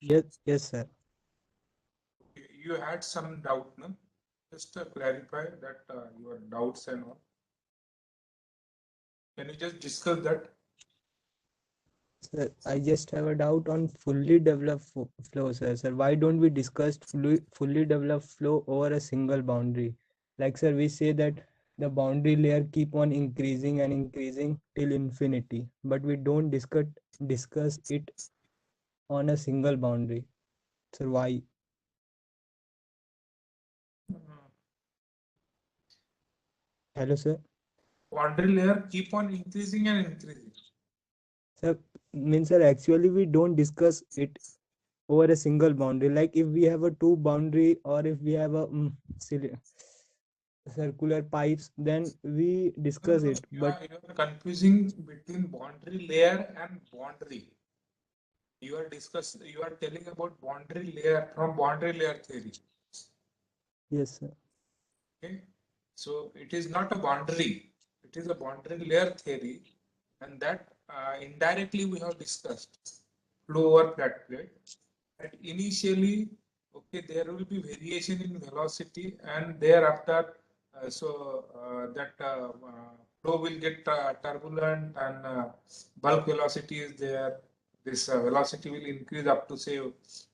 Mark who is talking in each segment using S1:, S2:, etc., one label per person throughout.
S1: Yes, sir.
S2: You had some doubt, no? Just clarify that your doubts and all. Can you just discuss that?
S1: Sir, I just have a doubt on fully developed flow, sir. Sir, why don't we discuss fully developed flow over a single boundary? Like, sir, we say that the boundary layer keep on increasing and increasing till infinity, but we don't discuss it on a single boundary. Sir, why? Hello, sir.
S2: Boundary layer keep on increasing and increasing.
S1: Sir, means sir, actually we don't discuss it over a single boundary. Like if we have a two boundary or if we have a circular pipes, then we
S2: No, no,
S1: discuss
S2: no.
S1: it. But
S2: You are confusing between boundary layer and boundary. You are telling about boundary layer from boundary layer theory.
S1: yes, sir.
S2: Okay. So it is not a boundary. It is a boundary layer theory, and that indirectly we have discussed flow over flat plate. That initially, okay, there will be variation in velocity, and thereafter, that flow will get turbulent, and bulk velocity is there. This velocity will increase up to say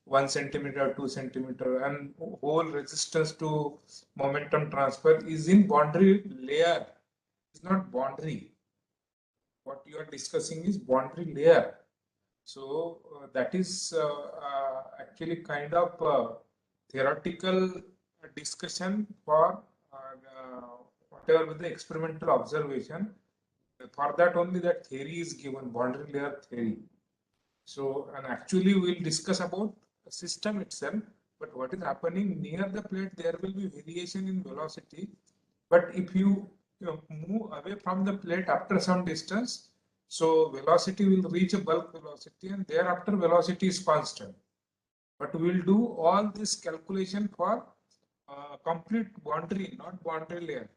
S2: 1 centimeter, 2 centimeter, and whole resistance to momentum transfer is in boundary layer. It's not boundary. What you are discussing is boundary layer. So that is actually kind of theoretical discussion for whatever with the experimental observation. For that only that theory is given, boundary layer theory. So, and actually we'll discuss about the system itself, but what is happening near the plate, there will be variation in velocity. But if you move away from the plate after some distance, so velocity will reach a bulk velocity and thereafter velocity is constant. But we'll do all this calculation for complete boundary, not boundary layer.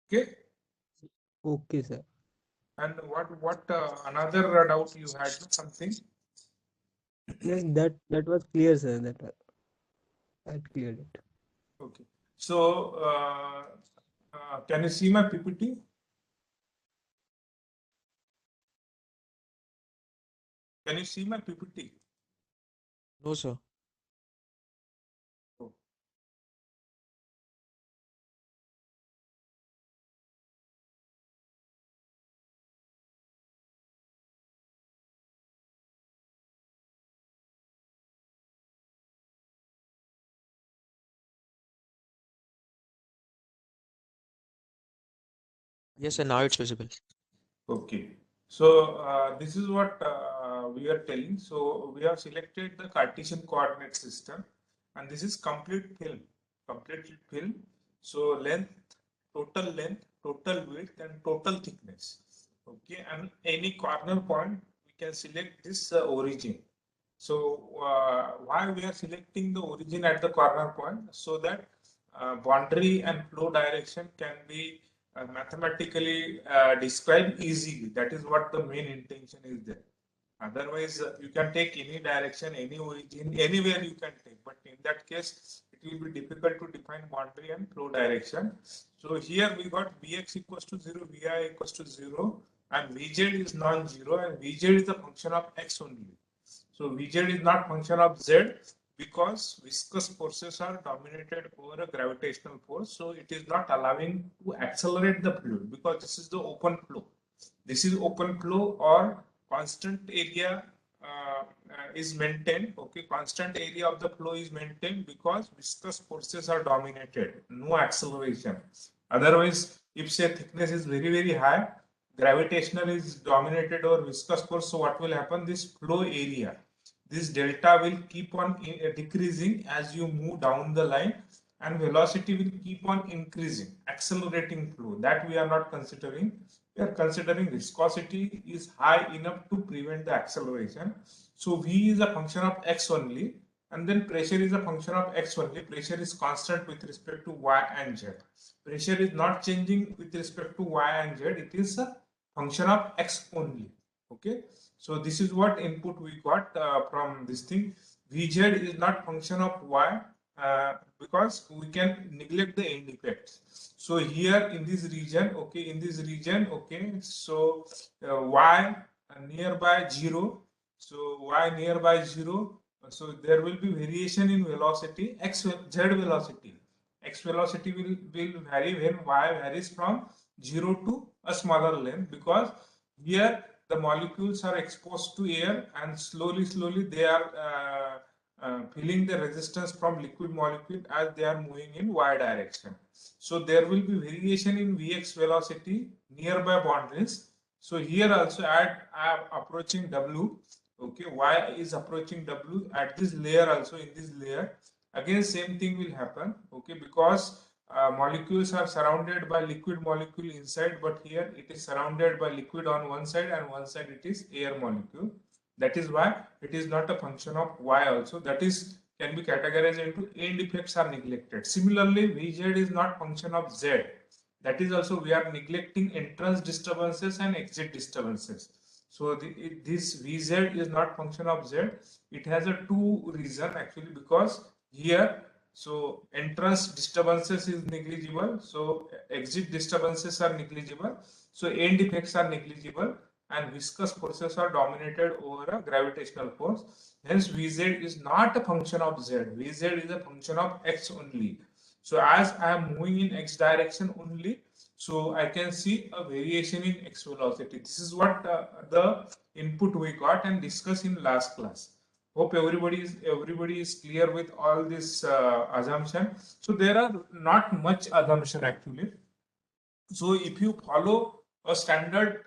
S2: Okay.
S1: Okay, sir.
S2: And what another doubt you had, something?
S1: Yes, that was clear, sir. That cleared it.
S2: Okay. So, can you see my PPT? Can you see my PPT?
S3: No, sir.
S2: Oh,
S3: Yes, sir. Now it's visible.
S2: okay. So, this is what we are telling. So, we have selected the Cartesian coordinate system, and this is complete film. So, length, total width, and total thickness. Okay, and any corner point, we can select this origin. So why we are selecting the origin at the corner point? So that boundary and flow direction can be mathematically described easily. That is what the main intention is there. Otherwise, you can take any direction, any origin, anywhere you can take. But in that case, it will be difficult to define boundary and flow direction. So here we got Vx equals to 0, Vi equals to 0, and Vz is non-zero, and Vz is the function of x only. So Vz is not function of z because viscous forces are dominated over a gravitational force. So it is not allowing to accelerate the fluid because this is the open flow. This is open flow or constant area is maintained. Okay, constant area of the flow is maintained because viscous forces are dominated. No acceleration. Otherwise, if say thickness is very high, gravitational is dominated over viscous force. So what will happen? This flow area, this delta will keep on decreasing as you move down the line, and velocity will keep on increasing, accelerating flow. That we are not considering. We are considering viscosity is high enough to prevent the acceleration. So V is a function of x only, and then pressure is a function of x only. Pressure is constant with respect to y and z. Pressure is not changing with respect to y and z. It is a function of x only. Okay, so this is what input we got from this thing. Vz is not function of y because we can neglect the end effects. So here in this region, okay, okay, so y nearby 0, so y nearby 0, so there will be variation in velocity, z velocity. X velocity will vary when y varies from 0 to a smaller length, because here the molecules are exposed to air and slowly they are feeling the resistance from liquid molecule as they are moving in y direction. So there will be variation in Vx velocity nearby boundaries. So here also I am approaching W. Okay, y is approaching W at this layer, also in this layer. Again, same thing will happen. Okay, because molecules are surrounded by liquid molecule inside, but here it is surrounded by liquid on one side and one side it is air molecule. That is why it is not a function of y also. That is can be categorized into end effects are neglected. Similarly, Vz is not function of z. That is also we are neglecting entrance disturbances and exit disturbances. So this Vz is not function of z. It has a two reason actually, because here so entrance disturbances is negligible, so exit disturbances are negligible, so end effects are negligible, and viscous forces are dominated over a gravitational force. Hence Vz is not a function of z. Vz is a function of x only. So as I am moving in x direction only, so I can see a variation in x velocity. This is what the input we got and discussed in last class. Hope everybody is clear with all this assumption. So there are not much assumption actually. So if you follow a standard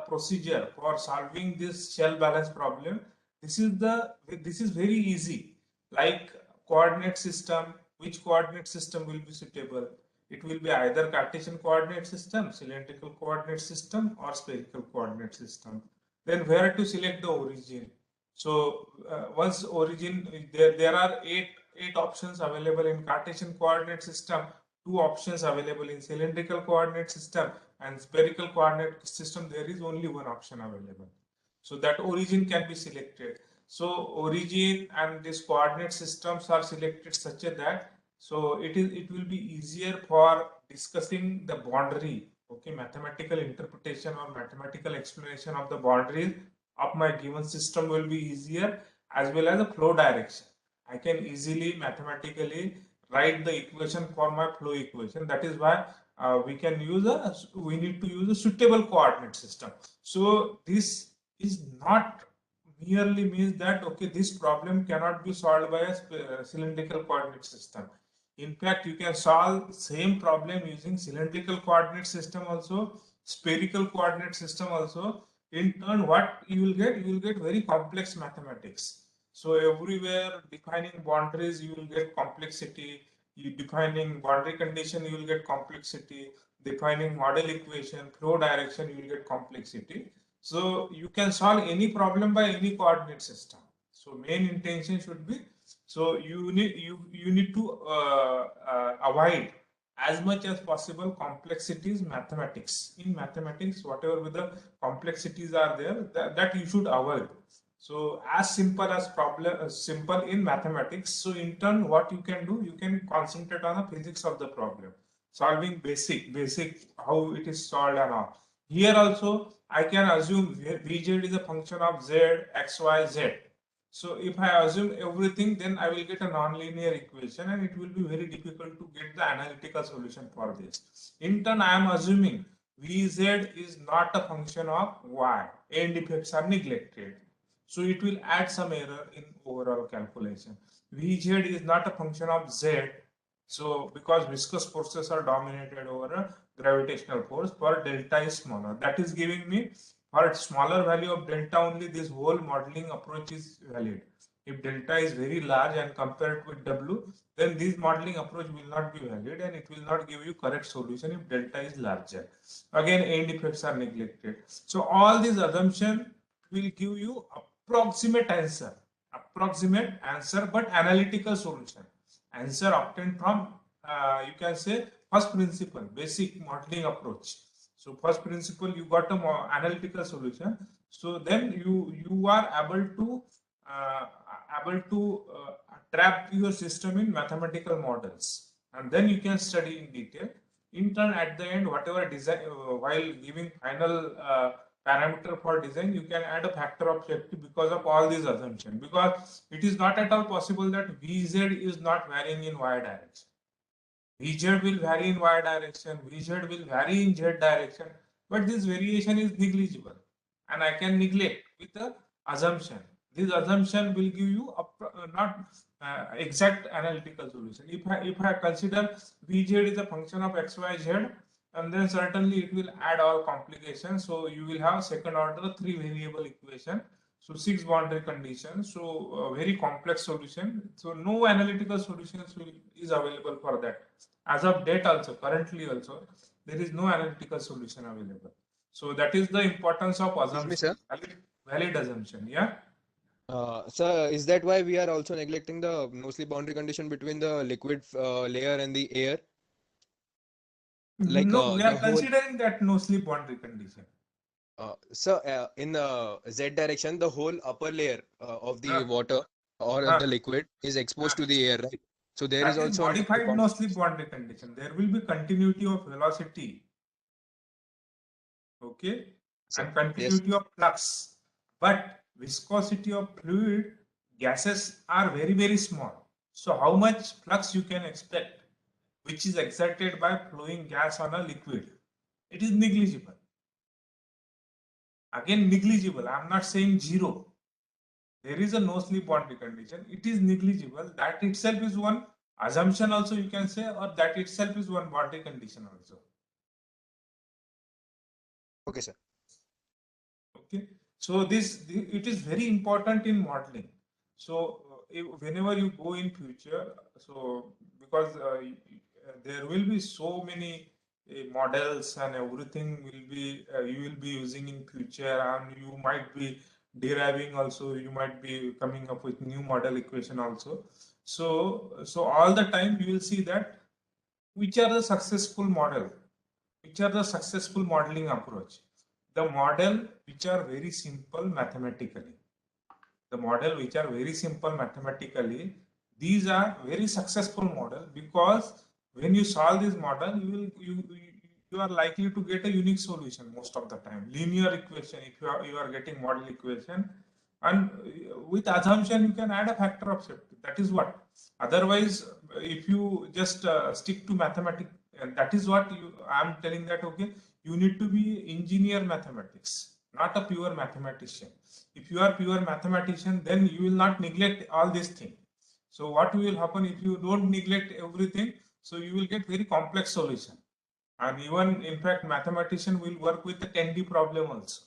S2: procedure for solving this shell balance problem, this is very easy. Like coordinate system, which coordinate system will be suitable? It will be either Cartesian coordinate system, cylindrical coordinate system, or spherical coordinate system. Then where to select the origin? So once origin, there are eight options available in Cartesian coordinate system, two options available in cylindrical coordinate system, and spherical coordinate system there is only one option available. So that origin can be selected. So origin and these coordinate systems are selected such that so it will be easier for discussing the boundary. Okay, mathematical interpretation or mathematical explanation of the boundaries of my given system will be easier, as well as the flow direction. I can easily mathematically write the equation for my flow equation. That is why we need to use a suitable coordinate system. So this is not merely means that okay, this problem cannot be solved by a cylindrical coordinate system. In fact, you can solve same problem using cylindrical coordinate system also, spherical coordinate system also. In turn, what you will get? You will get very complex mathematics. So everywhere defining boundaries, you will get complexity. You defining boundary condition, you will get complexity. Defining model equation, flow direction, you will get complexity. So you can solve any problem by any coordinate system. So main intention should be, so you need to avoid as much as possible complexities mathematics. In mathematics, whatever the complexities are there, that you should avoid. So as simple as simple in mathematics. So in turn, what you can do, you can concentrate on the physics of the problem, solving basic how it is solved and all. Here also, I can assume Vz is a function of z, x, y, z. So if I assume everything, then I will get a nonlinear equation, and it will be very difficult to get the analytical solution for this. In turn, I am assuming Vz is not a function of y. End effects are neglected. So it will add some error in overall calculation. Vz is not a function of z. So because viscous forces are dominated over a gravitational force, for delta is smaller. That is giving me for a smaller value of delta only this whole modeling approach is valid. If delta is very large and compared with W, then this modeling approach will not be valid and it will not give you correct solution if delta is larger. Again, end effects are neglected. So all these assumptions will give you approximate answer, but analytical solution. Answer obtained from you can say first principle, basic modeling approach. So first principle, you got a analytical solution. So then you are uh, able to trap your system in mathematical models, and then you can study in detail. In turn, at the end, whatever design, while giving final parameter for design, you can add a factor of safety because of all these assumptions. Because it is not at all possible that Vz is not varying in y direction. Vz will vary in y direction, Vz will vary in z direction, but this variation is negligible, and I can neglect with the assumption. This assumption will give you not exact analytical solution. If I consider Vz is a function of x, y, z, and then certainly it will add all complications. So you will have second order 3 variable equation. So 6 boundary conditions. So very complex solution. So no analytical solutions is available for that. As of date also, currently also, there is no analytical solution available. So that is the importance of
S4: Excuse me,
S2: assumption,
S4: sir.
S2: valid assumption. Yeah.
S4: Sir, is that why we are also neglecting the no-slip boundary condition between the liquid layer and the air? Like
S2: No, we are
S4: the whole,
S2: considering that no slip boundary condition.
S4: sir, in the Z direction, the whole upper layer of the
S2: Uh,
S4: water or of
S2: uh,
S4: the liquid is
S2: uh,
S4: exposed to the air, right? So there is
S2: that is
S4: also a no-slip
S2: modified
S4: boundary
S2: no slip
S4: condition.
S2: boundary condition. There will be continuity of velocity, okay,
S4: Sir,
S2: and
S4: yes.
S2: continuity of flux, but viscosity of fluid gases are very, very small. So how much flux you can expect, which is exerted by flowing gas on a liquid? It is negligible. Again, negligible. I am not saying zero. There is a no slip boundary condition. It is negligible. That itself is one assumption also, you can say, or that itself is one boundary condition also.
S4: Okay, sir.
S2: Okay. So it is very important in modeling. So whenever you go in future, so because there will be so many models and everything will be you will be using in future, and you might be deriving also, you might be coming up with new model equation also. So all the time you will see that which are the successful model, which are the successful modeling approach. The model which are very simple mathematically, the model which are very simple mathematically, these are very successful model, because when you solve this model, you are likely to get a unique solution most of the time. Linear equation, if you are getting model equation, and with assumption you can add a factor of safety. That is what. Otherwise, if you just stick to mathematics, and that is what I am telling that, okay, you need to be engineer mathematics, not a pure mathematician. If you are pure mathematician, then you will not neglect all these things. So what will happen if you don't neglect everything? So you will get very complex solution. And even in fact, mathematician will work with the 10D problem also.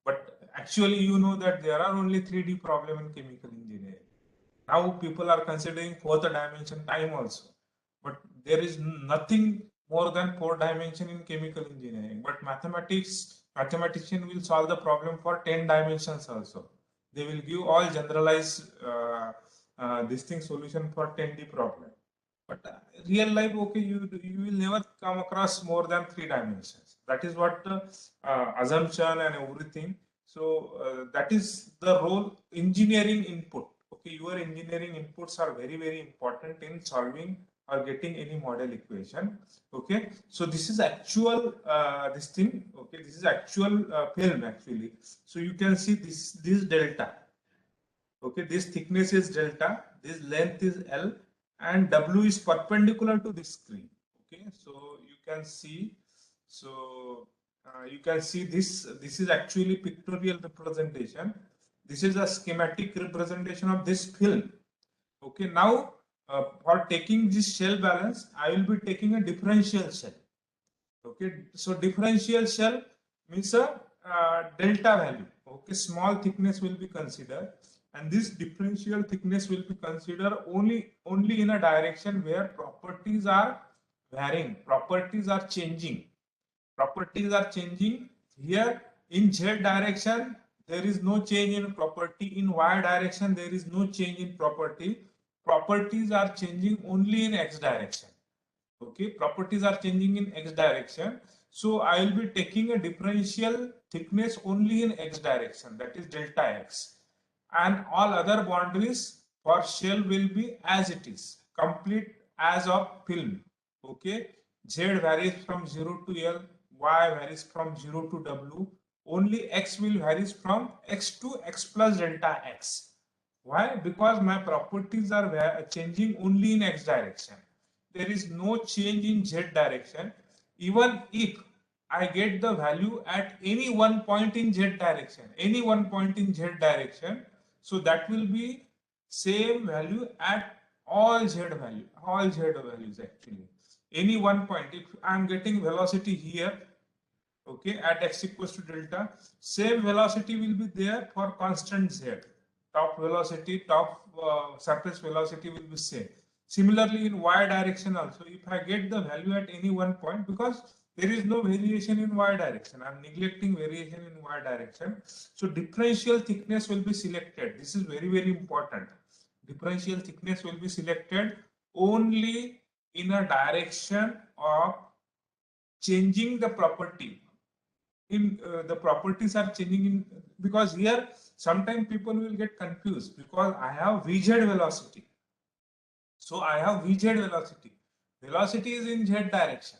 S2: But actually, you know that there are only 3D problem in chemical engineering. Now people are considering fourth dimension time also. But there is nothing more than 4 dimension in chemical engineering. But mathematician will solve the problem for 10 dimensions also. They will give all generalized this thing solution for 10D problem. But real life, okay, you will never come across more than 3 dimensions. That is what the assumption and everything. So that is the role engineering input. Okay, your engineering inputs are very, very important in solving or getting any model equation. Okay, so this is actual this thing. Okay, this is actual film actually. So you can see this delta. Okay, this thickness is delta, this length is L, and W is perpendicular to this screen. Okay, so you can see, so you can see this is actually pictorial representation. This is a schematic representation of this film. Okay, now for taking this shell balance, I will be taking a differential shell. Okay, so differential shell means a delta value. Okay, small thickness will be considered, and this differential thickness will be considered only in a direction where properties are varying, properties are changing. Properties are changing. Here in z direction there is no change in property, in y direction there is no change in property. Properties are changing only in x direction. Okay, properties are changing in x direction. So I will be taking a differential thickness only in x direction, that is delta x, and all other boundaries for shell will be as it is, complete as of film. Okay, z varies from 0 to L, y varies from 0 to W, only x will varies from x to x plus delta x. Why? Because my properties are changing only in x direction. There is no change in z direction. Even if I get the value at any one point in z direction, any one point in z direction, so that will be same value at all z values actually. Any one point, if I am getting velocity here, okay, at x equals to delta, same velocity will be there for constant z. Top velocity, top surface velocity will be same. Similarly in y direction also, if I get the value at any one point, because there is no variation in y direction, I am neglecting variation in y direction, so differential thickness will be selected. This is very, very important. Differential thickness will be selected only in a direction of changing the property. In the properties are changing in, because here sometimes people will get confused, because I have vz velocity. So I have vz velocity. Velocity is in z direction,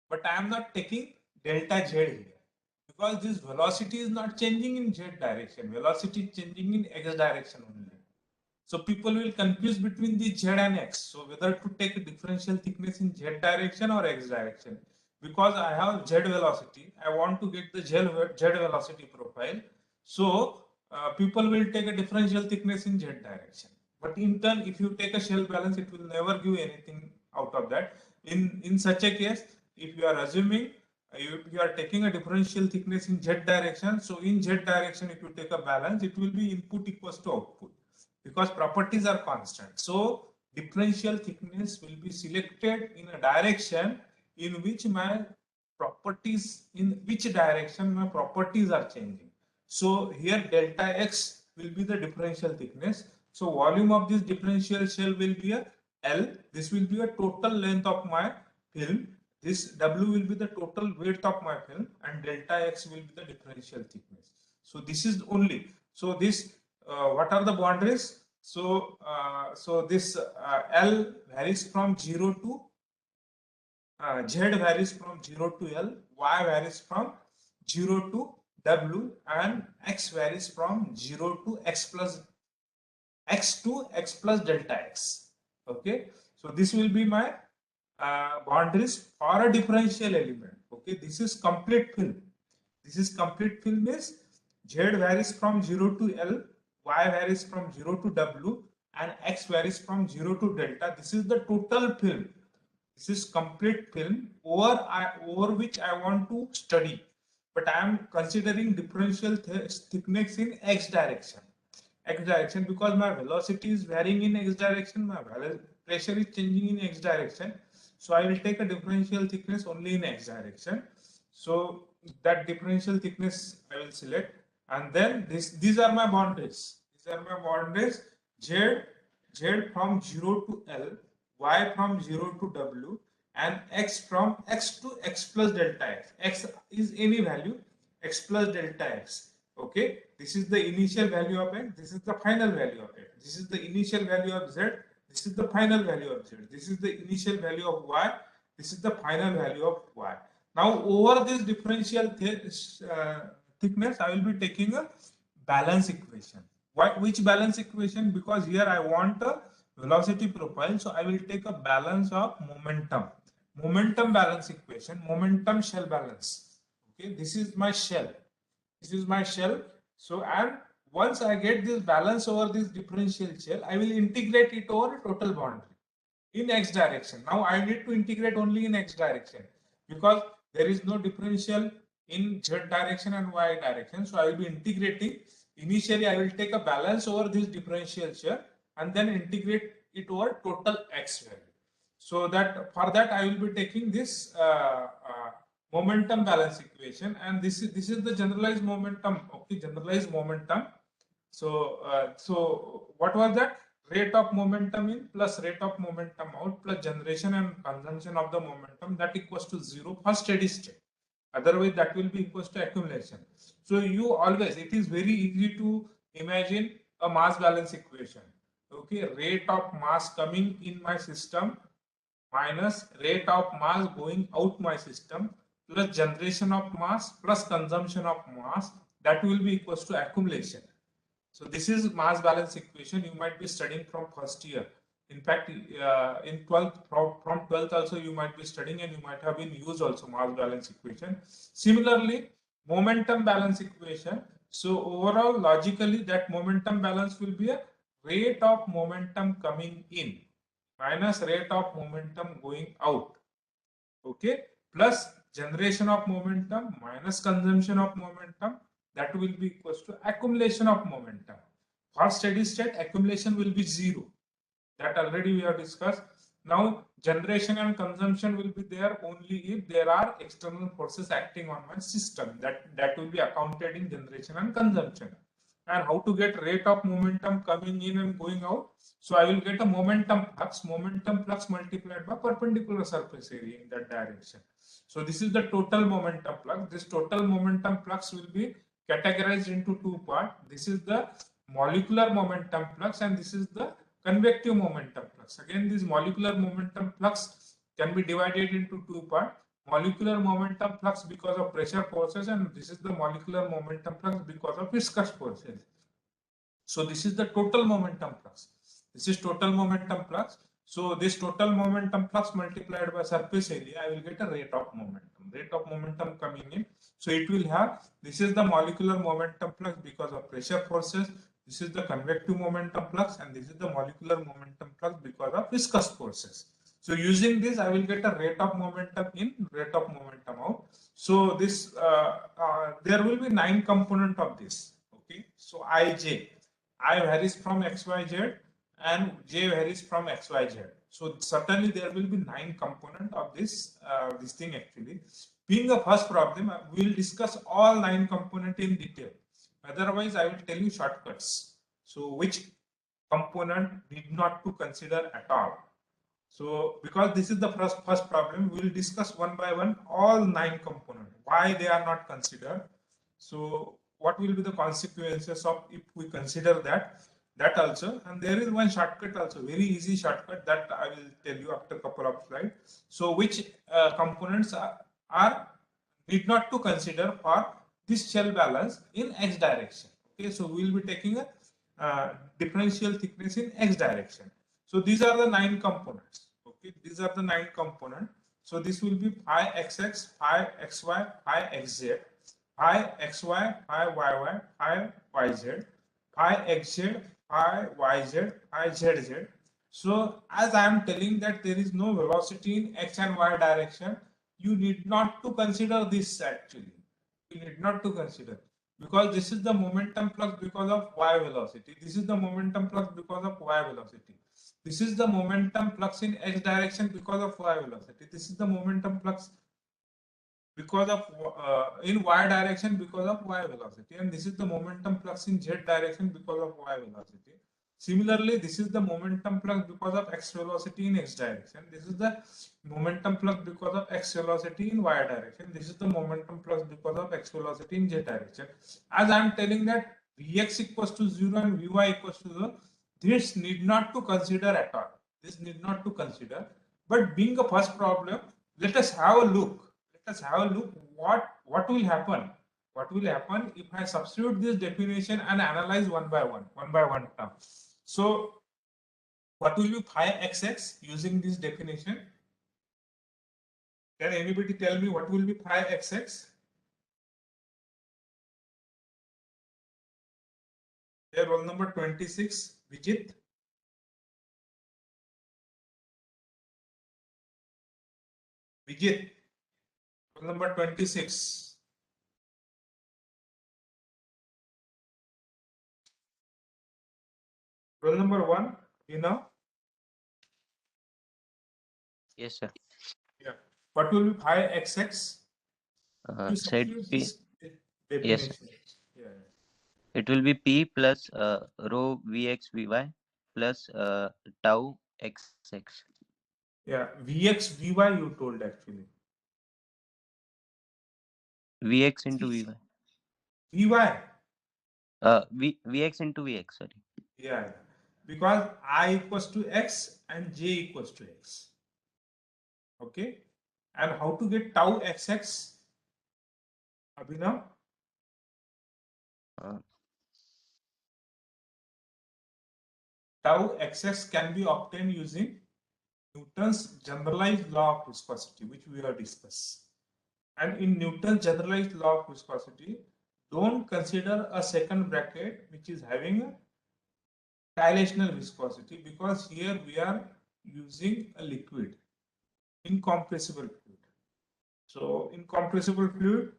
S2: but I am not taking delta z here, because this velocity is not changing in z direction. Velocity is changing in x direction only. So people will confuse between the z and x. So whether to take a differential thickness in z direction or x direction. Because I have z velocity, I want to get the z velocity profile. So people will take a differential thickness in z direction. But in turn, if you take a shell balance, it will never give anything out of that. In such a case, if you are assuming you are taking a differential thickness in z direction, so in z direction, if you take a balance, it will be input equals to output, because properties are constant. So differential thickness will be selected in a direction in which my properties, in which direction my properties are changing. So here delta x will be the differential thickness. So volume of this differential shell will be a L. This will be a total length of my film. This W will be the total width of my film, and delta x will be the differential thickness. So this is only, so this what are the boundaries? So so this L varies from 0 to Z varies from 0 to L, Y varies from 0 to W, and X varies from 0 to X to X plus delta X. Okay, so this will be my boundaries for a differential element. Okay, this is complete film. This is complete film is Z varies from 0 to L, Y varies from 0 to W, and X varies from 0 to delta. This is the total film. This is complete film over which I want to study. But I am considering differential thickness in x direction. X direction, because my velocity is varying in x direction, my pressure is changing in x direction. So I will take a differential thickness only in x direction. So that differential thickness I will select, and then these are my boundaries. These are my boundaries. Z from 0 to L, Y from 0 to W, and X from X to X plus delta X. X is any value, X plus delta X. Okay, this is the initial value of X, this is the final value of X. This is the initial value of Z, this is the final value of Z. This is the initial value of Y, this is the final value of Y. Now over this differential thickness, I will be taking a balance equation. Why, which balance equation? Because here I want a velocity profile, so I will take a balance of momentum. Momentum balance equation, momentum shell balance. Okay, this is my shell. This is my shell. So, and once I get this balance over this differential shell, I will integrate it over total boundary in x direction. Now I need to integrate only in x direction, because there is no differential in z direction and y direction. So I will be integrating. Initially I will take a balance over this differential shell and then integrate it over total x value. So that for that I will be taking this momentum balance equation, and this is the generalized momentum. Okay, generalized momentum. So so what was that? rate of momentum in plus rate of momentum out plus generation and consumption of the momentum, that equals to 0 for steady state. Otherwise, that will be equals to accumulation. So you always, it is very easy to imagine a mass balance equation. Okay, rate of mass coming in my system minus rate of mass going out my system plus generation of mass plus consumption of mass, that will be equals to accumulation. So this is mass balance equation you might be studying from first year. In fact, in 12th, from 12th also you might be studying, and you might have been used also mass balance equation. Similarly, momentum balance equation. So overall, logically, that momentum balance will be a rate of momentum coming in minus rate of momentum going out. Okay, plus generation of momentum minus consumption of momentum, that will be equals to accumulation of momentum. For steady state, accumulation will be 0. That already we have discussed. Now, generation and consumption will be there only if there are external forces acting on my system. That will be accounted in generation and consumption. And how to get rate of momentum coming in and going out? So I will get a momentum flux multiplied by perpendicular surface area in that direction. So this is the total momentum flux. This total momentum flux will be categorized into two parts. This is the molecular momentum flux, and this is the convective momentum flux. Again, this molecular momentum flux can be divided into two parts. Molecular momentum flux because of pressure forces, and this is the molecular momentum flux because of viscous forces. So this is the total momentum flux. This is total momentum flux. So this total momentum flux multiplied by surface area, I will get a rate of momentum. Rate of momentum coming in. So it will have, this is the molecular momentum flux because of pressure forces. This is the convective momentum flux, and this is the molecular momentum flux because of viscous forces. So using this, I will get a rate of momentum in, rate of momentum out. So this, there will be 9 component of this. Okay. So I varies from XYZ and J varies from XYZ. So certainly there will be 9 component of this, this thing actually. Being a first problem, we will discuss all 9 component in detail. Otherwise, I will tell you shortcuts. So which component need not to consider at all. So because this is the first problem, we will discuss one by one all 9 components, why they are not considered. So what will be the consequences of if we consider that also. And there is one shortcut also, very easy shortcut, that I will tell you after a couple of slides. So which components are need not to consider for this shell balance in x direction. Okay, so we will be taking a differential thickness in x direction. So these are the 9 components. Okay, these are the 9 components. So this will be phi xx, phi xy, phi xz, phi xy, phi yy, phi yz, phi xz, phi yz, phi zz. So as I am telling that there is no velocity in x and y direction, you need not to consider this actually. You need not to consider, because this is the momentum flux because of y velocity. This is the momentum flux because of y velocity. This is the momentum flux in x direction because of y velocity. This is the momentum flux because of in y direction because of y velocity, and this is the momentum flux in z direction because of y velocity. Similarly, this is the momentum flux because of x velocity in x direction. This is the momentum flux because of x velocity in y direction. This is the momentum flux because of x velocity in z direction. As I am telling that Vx equals to 0 and Vy equals to 0, this need not to consider at all. This need not to consider. But being a first problem, let us have a look. Let us have a look what will happen. What will happen if I substitute this definition and analyze one by one term. So what will be phi xx using this definition? Can anybody tell me what will be phi xx? Here, roll number 26, Vijit. Vijit, roll number 26. Roll number 1, you know?
S5: Yes, sir.
S2: Yeah. What will be phi xx? You
S5: Said
S2: substitute
S5: P.
S2: this
S5: Yes,
S2: definition. Yeah.
S5: it will be P plus rho Vx Vy plus tau xx.
S2: Yeah, Vx, Vy you told actually.
S5: Vx into Vy.
S2: Vy.
S5: Vx into Vx, sorry.
S2: Yeah, yeah. Because I equals to x and j equals to x. Okay. And how to get tau xx? Abhinav?
S5: Uh,
S2: Tau xx can be obtained using Newton's generalized law of viscosity, which we have discussed. And in Newton's generalized law of viscosity, don't consider a second bracket which is having a dilational viscosity, because here we are using a liquid, incompressible fluid. So incompressible fluid,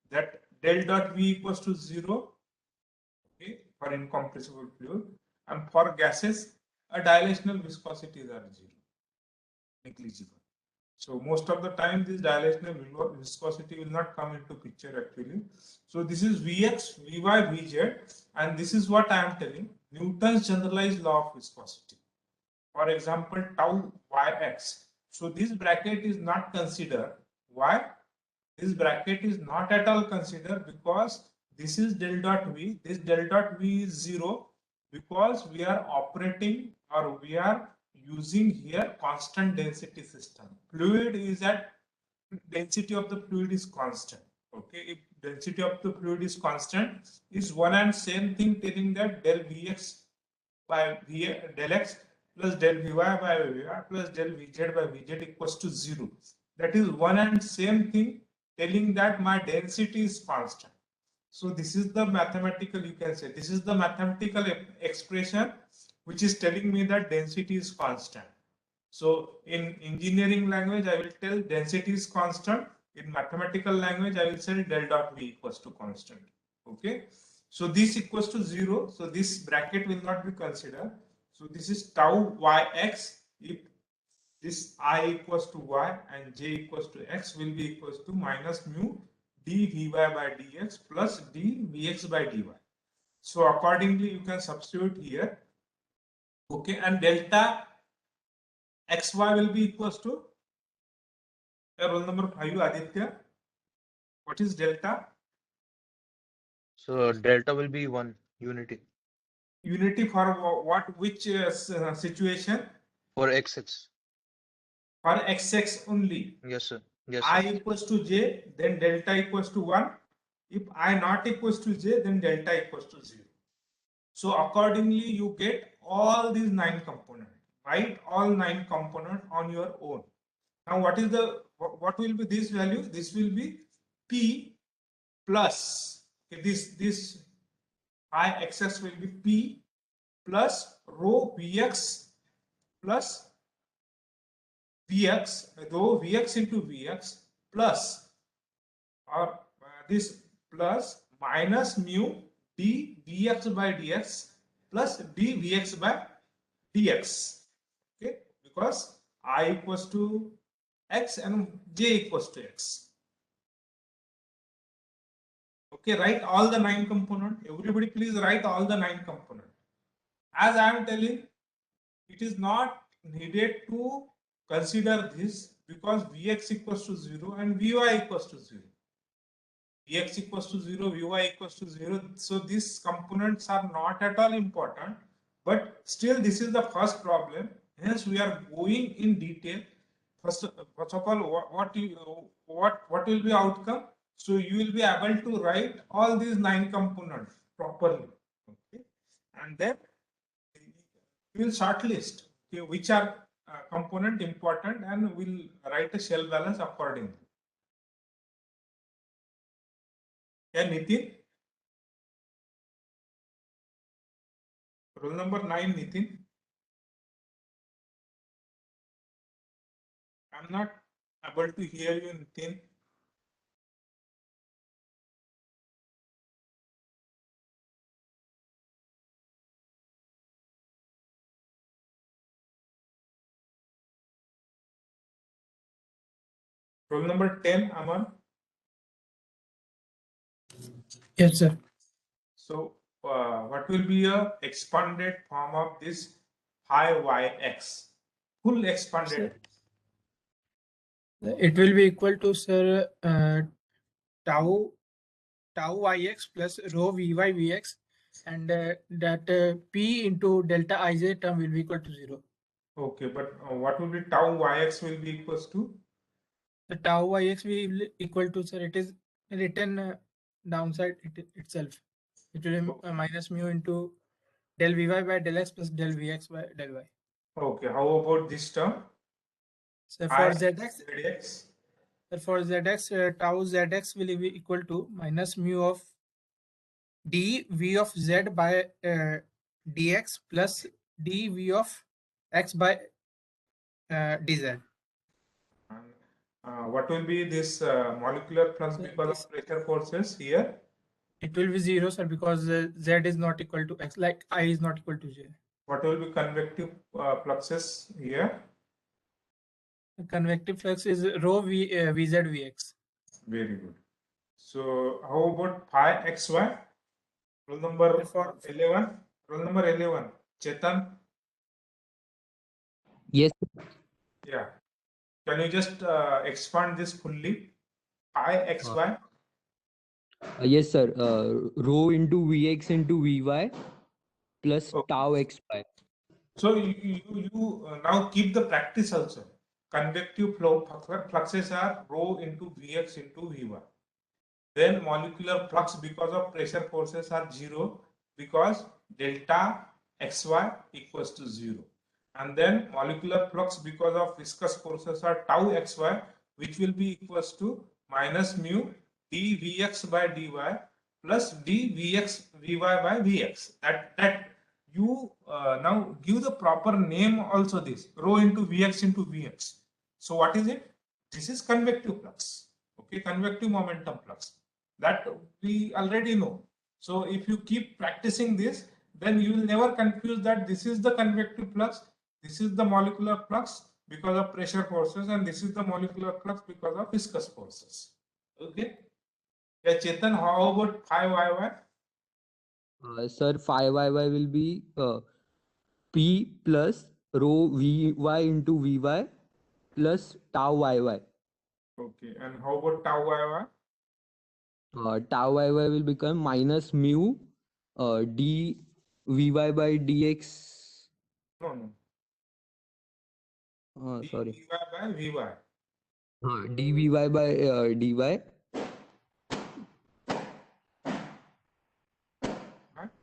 S2: that del dot V equals to 0, okay, for incompressible fluid, and for gases, a dilational viscosities are 0, negligible. So most of the time this dilational viscosity will not come into picture actually. So this is Vx, Vy, Vz, and this is what I am telling, Newton's generalized law of viscosity. For example, tau Yx. So this bracket is not considered. Why? This bracket is not at all considered because this is del dot V. This del dot V is 0 because we are operating, or we are using here constant density system. Fluid is at, density of the fluid is constant. Okay, if density of the fluid is constant, is one and same thing telling that del Vx by V del x plus del Vy by Vy plus del Vz by Vz equals to 0. That is one and same thing telling that my density is constant. So this is the mathematical, you can say, this is the mathematical expression which is telling me that density is constant. So in engineering language, I will tell density is constant. In mathematical language, I will say del dot V equals to constant. Okay. So this equals to 0. So this bracket will not be considered. So this is tau Yx. If this I equals to y and j equals to x will be equals to minus mu dvy by dx plus dvx by dy. So accordingly, you can substitute here. Okay, and delta xy will be equals to roll number 5, Aditya. What is delta?
S3: So delta will be 1 unity
S2: Unity for what? Which situation?
S3: for xx.
S2: For xx only.
S3: Yes, sir. Yes,
S2: I
S3: sir.
S2: equals to j, then delta equals to 1. If I not equals to j, then delta equals to 0. So accordingly, you get all these 9 components. Write all 9 components on your own. Now, what will be this value? This will be P plus, okay, this I xs will be P plus rho Vx plus Vx, rho Vx into Vx plus, or this plus minus mu d Vx by dx plus d Vx by dx. Okay, because I equals to x and j equals to x. Okay, write all the 9 components. Everybody please write all the 9 components. As I am telling, it is not needed to consider this because Vx equals to 0 and Vy equals to 0. Vx equals to 0, Vy equals to 0. So these components are not at all important, but still this is the first problem. Hence we are going in detail. First of all, what will be outcome? So you will be able to write all these 9 components properly. Okay, and then we will shortlist, okay, which are component important, and we'll write a shell balance accordingly. Yeah, Nitin, roll number 9, Nitin. I'm not able to hear you, Nitin. Roll number 10, Aman.
S6: Yes, sir.
S2: So, what will be a expanded form of this phi yx, full expanded.
S6: It will be equal to, sir, tau yx plus rho vy vx, and that p into delta ij term will be equal to 0.
S2: Okay, but what will be tau yx will be equals to?
S6: The tau yx will be equal to, sir, it is written downside itself. It will be minus mu into del vy by del x plus del vx by del y.
S2: Okay, how about this term?
S6: So
S2: Phi
S6: for zx,
S2: zx.
S6: for zx, tau zx will be equal to minus mu of dv of z by dx plus dv of x by dz.
S2: And, what will be this molecular flux
S6: So
S2: because
S6: this,
S2: of pressure forces here?
S6: it will be 0, sir, because z is not equal to x, like I is not equal to j.
S2: What will be convective fluxes here?
S6: The convective flux is rho vz vx.
S2: Very good. So how about phi xy? Rule number
S6: Therefore,
S2: 11. Rule number 11. Chetan.
S1: Yes.
S2: Yeah. Can you just expand this fully? Phi xy.
S1: Yes, sir. Rho into Vx into Vy plus
S2: Okay.
S1: tau xy.
S2: So you now keep the practice also. Convective flow fluxes are rho into Vx into Vy. Then molecular flux because of pressure forces are 0 because delta xy equals to 0. And then molecular flux because of viscous forces are tau xy, which will be equals to minus mu dvx by dy plus dvx vy by vx. That you now give the proper name also, this rho into vx into vx. So what is it? This is convective flux. Okay, convective momentum flux, that we already know. So if you keep practicing this, then you will never confuse that this is the convective flux, this is the molecular flux because of pressure forces, and this is the molecular flux because of viscous forces. Okay. Yeah, Chetan, how about phi yy?
S1: Sir, phi Yy will be P plus rho Vy into Vy plus tau Yy.
S2: Okay, and how about tau yy?
S1: Tau Yy will become minus mu d Vy by dx.
S2: No, no.
S1: Sorry.
S2: Vy by vy.
S1: dVy by dy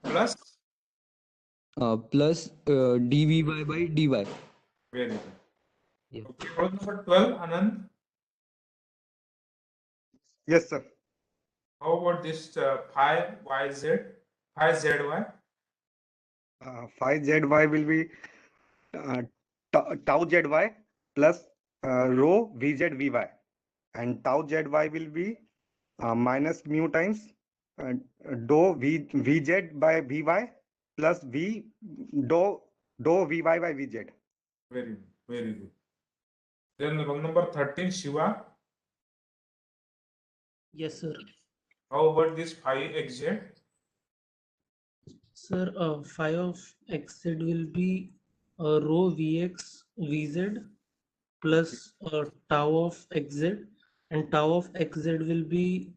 S2: Plus.
S1: plus dVy by dy.
S2: Very good.
S1: Yeah.
S2: Okay, roll number 12, Anand.
S7: Yes, sir.
S2: How about this phi yz, phi zy?
S7: Phi zy will be tau zy plus rho vz vy, and tau zy will be minus mu times uh, dou vz by vy plus dou vy by vz.
S2: Very good, very good. Then roll number 13, Shiva.
S8: Yes, sir.
S2: How about this phi xz?
S8: Sir, phi of xz will be rho vx vz plus tau of xz, and tau of xz will be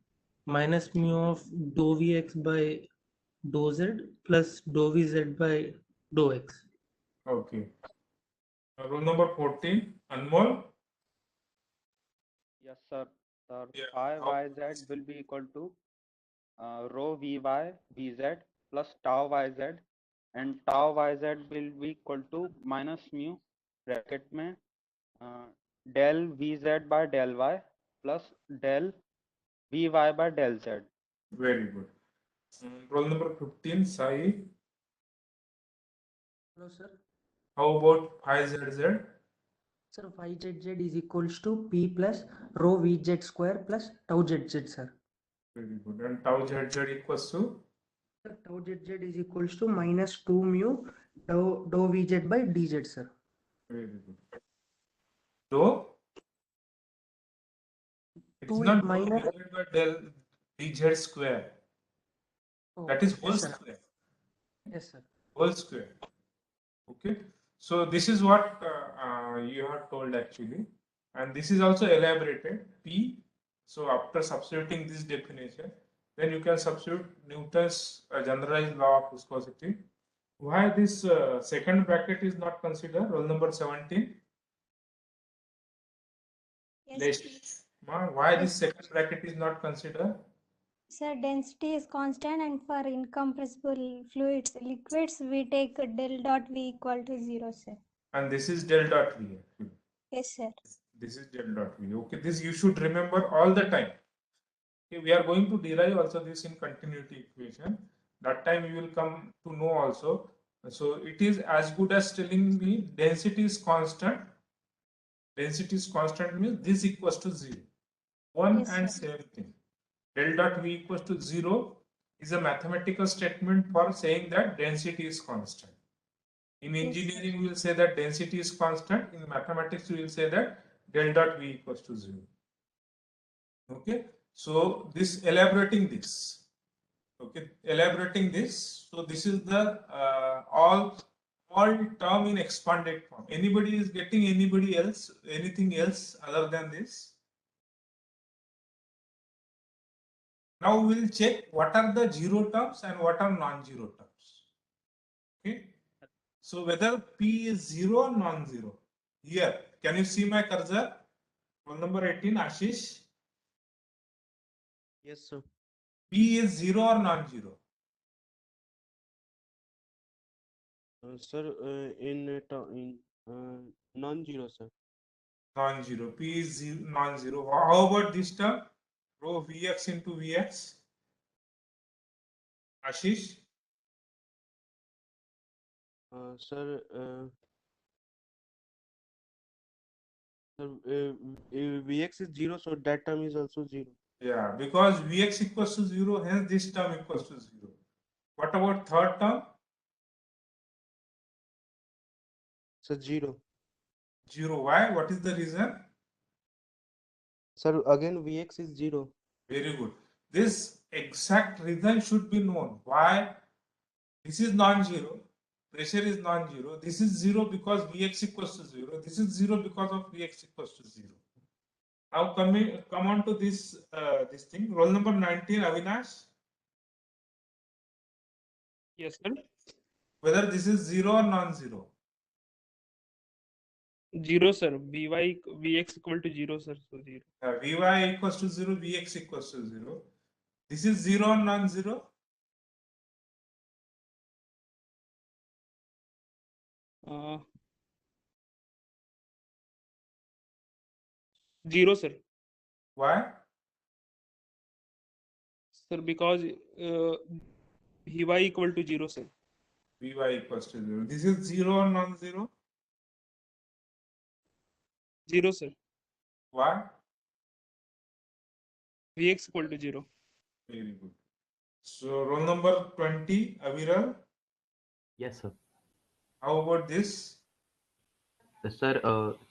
S8: minus mu of dou vx by dou z plus dou vz by dou x.
S2: Okay. Roll number 14, Anmol.
S9: Yes, sir. Sir,
S2: Yeah.
S9: phi yz will be equal to rho vy vz plus tau yz, and tau yz will be equal to minus mu bracket में del vz by del y plus del vy by del z.
S2: Very good. Roll number 15, Sai.
S8: Hello, sir.
S2: How about phi zz?
S8: Sir, phi zz is equals to p plus rho vz square plus tau zz, sir.
S2: Very good. And tau zz equals to?
S8: Sir, tau zz is equals to minus 2 mu dou vz by dz, sir.
S2: Very good. So it's
S8: 2
S2: not dou
S8: minus.
S2: vz by del dz square.
S8: Oh,
S2: That is whole
S8: yes, sir.
S2: square.
S8: Yes, sir.
S2: Whole square. Okay. So this is what you have told actually, and this is also elaborated P. So after substituting this definition, then you can substitute Newton's generalized law of viscosity. Why this second bracket is not considered? Roll number 17.
S10: Yes,
S2: Why this
S10: yes.
S2: second bracket is not considered?
S10: Sir, density is constant, and for incompressible fluids, liquids, we take del dot V equal to 0, sir.
S2: And this is del dot V actually.
S10: Yes, sir.
S2: This is del dot V. Okay, this you should remember all the time. Okay, we are going to derive also this in continuity equation. That time you will come to know also. So it is as good as telling me density is constant. Density is constant means this equals to 0. One
S10: Yes,
S2: and
S10: sir.
S2: same thing. Del dot V equals to 0 is a mathematical statement for saying that density is constant. In
S10: Yes,
S2: engineering, we will say that density is constant. In mathematics, we will say that del dot V equals to 0. Okay. So this elaborating this. Okay. Elaborating this. So this is the all term in expanded form. Anybody is getting anybody else, anything else other than this? Now we will check what are the zero terms and what are non-zero terms. Okay. So whether P is 0 or non-zero. Here, can you see my cursor? Roll number 18, Ashish.
S4: Yes, sir.
S2: P is 0 or non-zero?
S11: Sir, in non-zero, sir.
S2: Non-zero. P is non-zero. How about this term? Rho Vx into Vx. Ashish?
S11: Sir, Vx is 0, so that term is also 0.
S2: Yeah, because Vx equals to 0, hence this term equals to 0. What about third term?
S11: So 0.
S2: 0. Why? What is the reason?
S11: Sir, again Vx is 0.
S2: Very good. This exact reason should be known. Why? This is non-zero. Pressure is non-zero. This is 0 because Vx equals to 0. This is 0 because of Vx equals to 0. Now come on to this this thing. Roll number 19, Avinash.
S8: Yes, sir.
S2: Whether this is 0 or non-zero.
S8: 0, sir. Vx equal to 0, sir. So 0.
S2: Vy equals to 0, Vx equals to 0. This is 0 or non-zero?
S8: Uh, 0, sir.
S2: Why?
S8: Sir, because Vy equal to 0, sir.
S2: Vy equals to 0. This is 0 or non-zero?
S8: 0, sir.
S2: Why?
S8: Vx equal to 0.
S2: Very good. So roll number 20, Aviral.
S12: Yes, sir.
S2: How about this?
S12: Sir,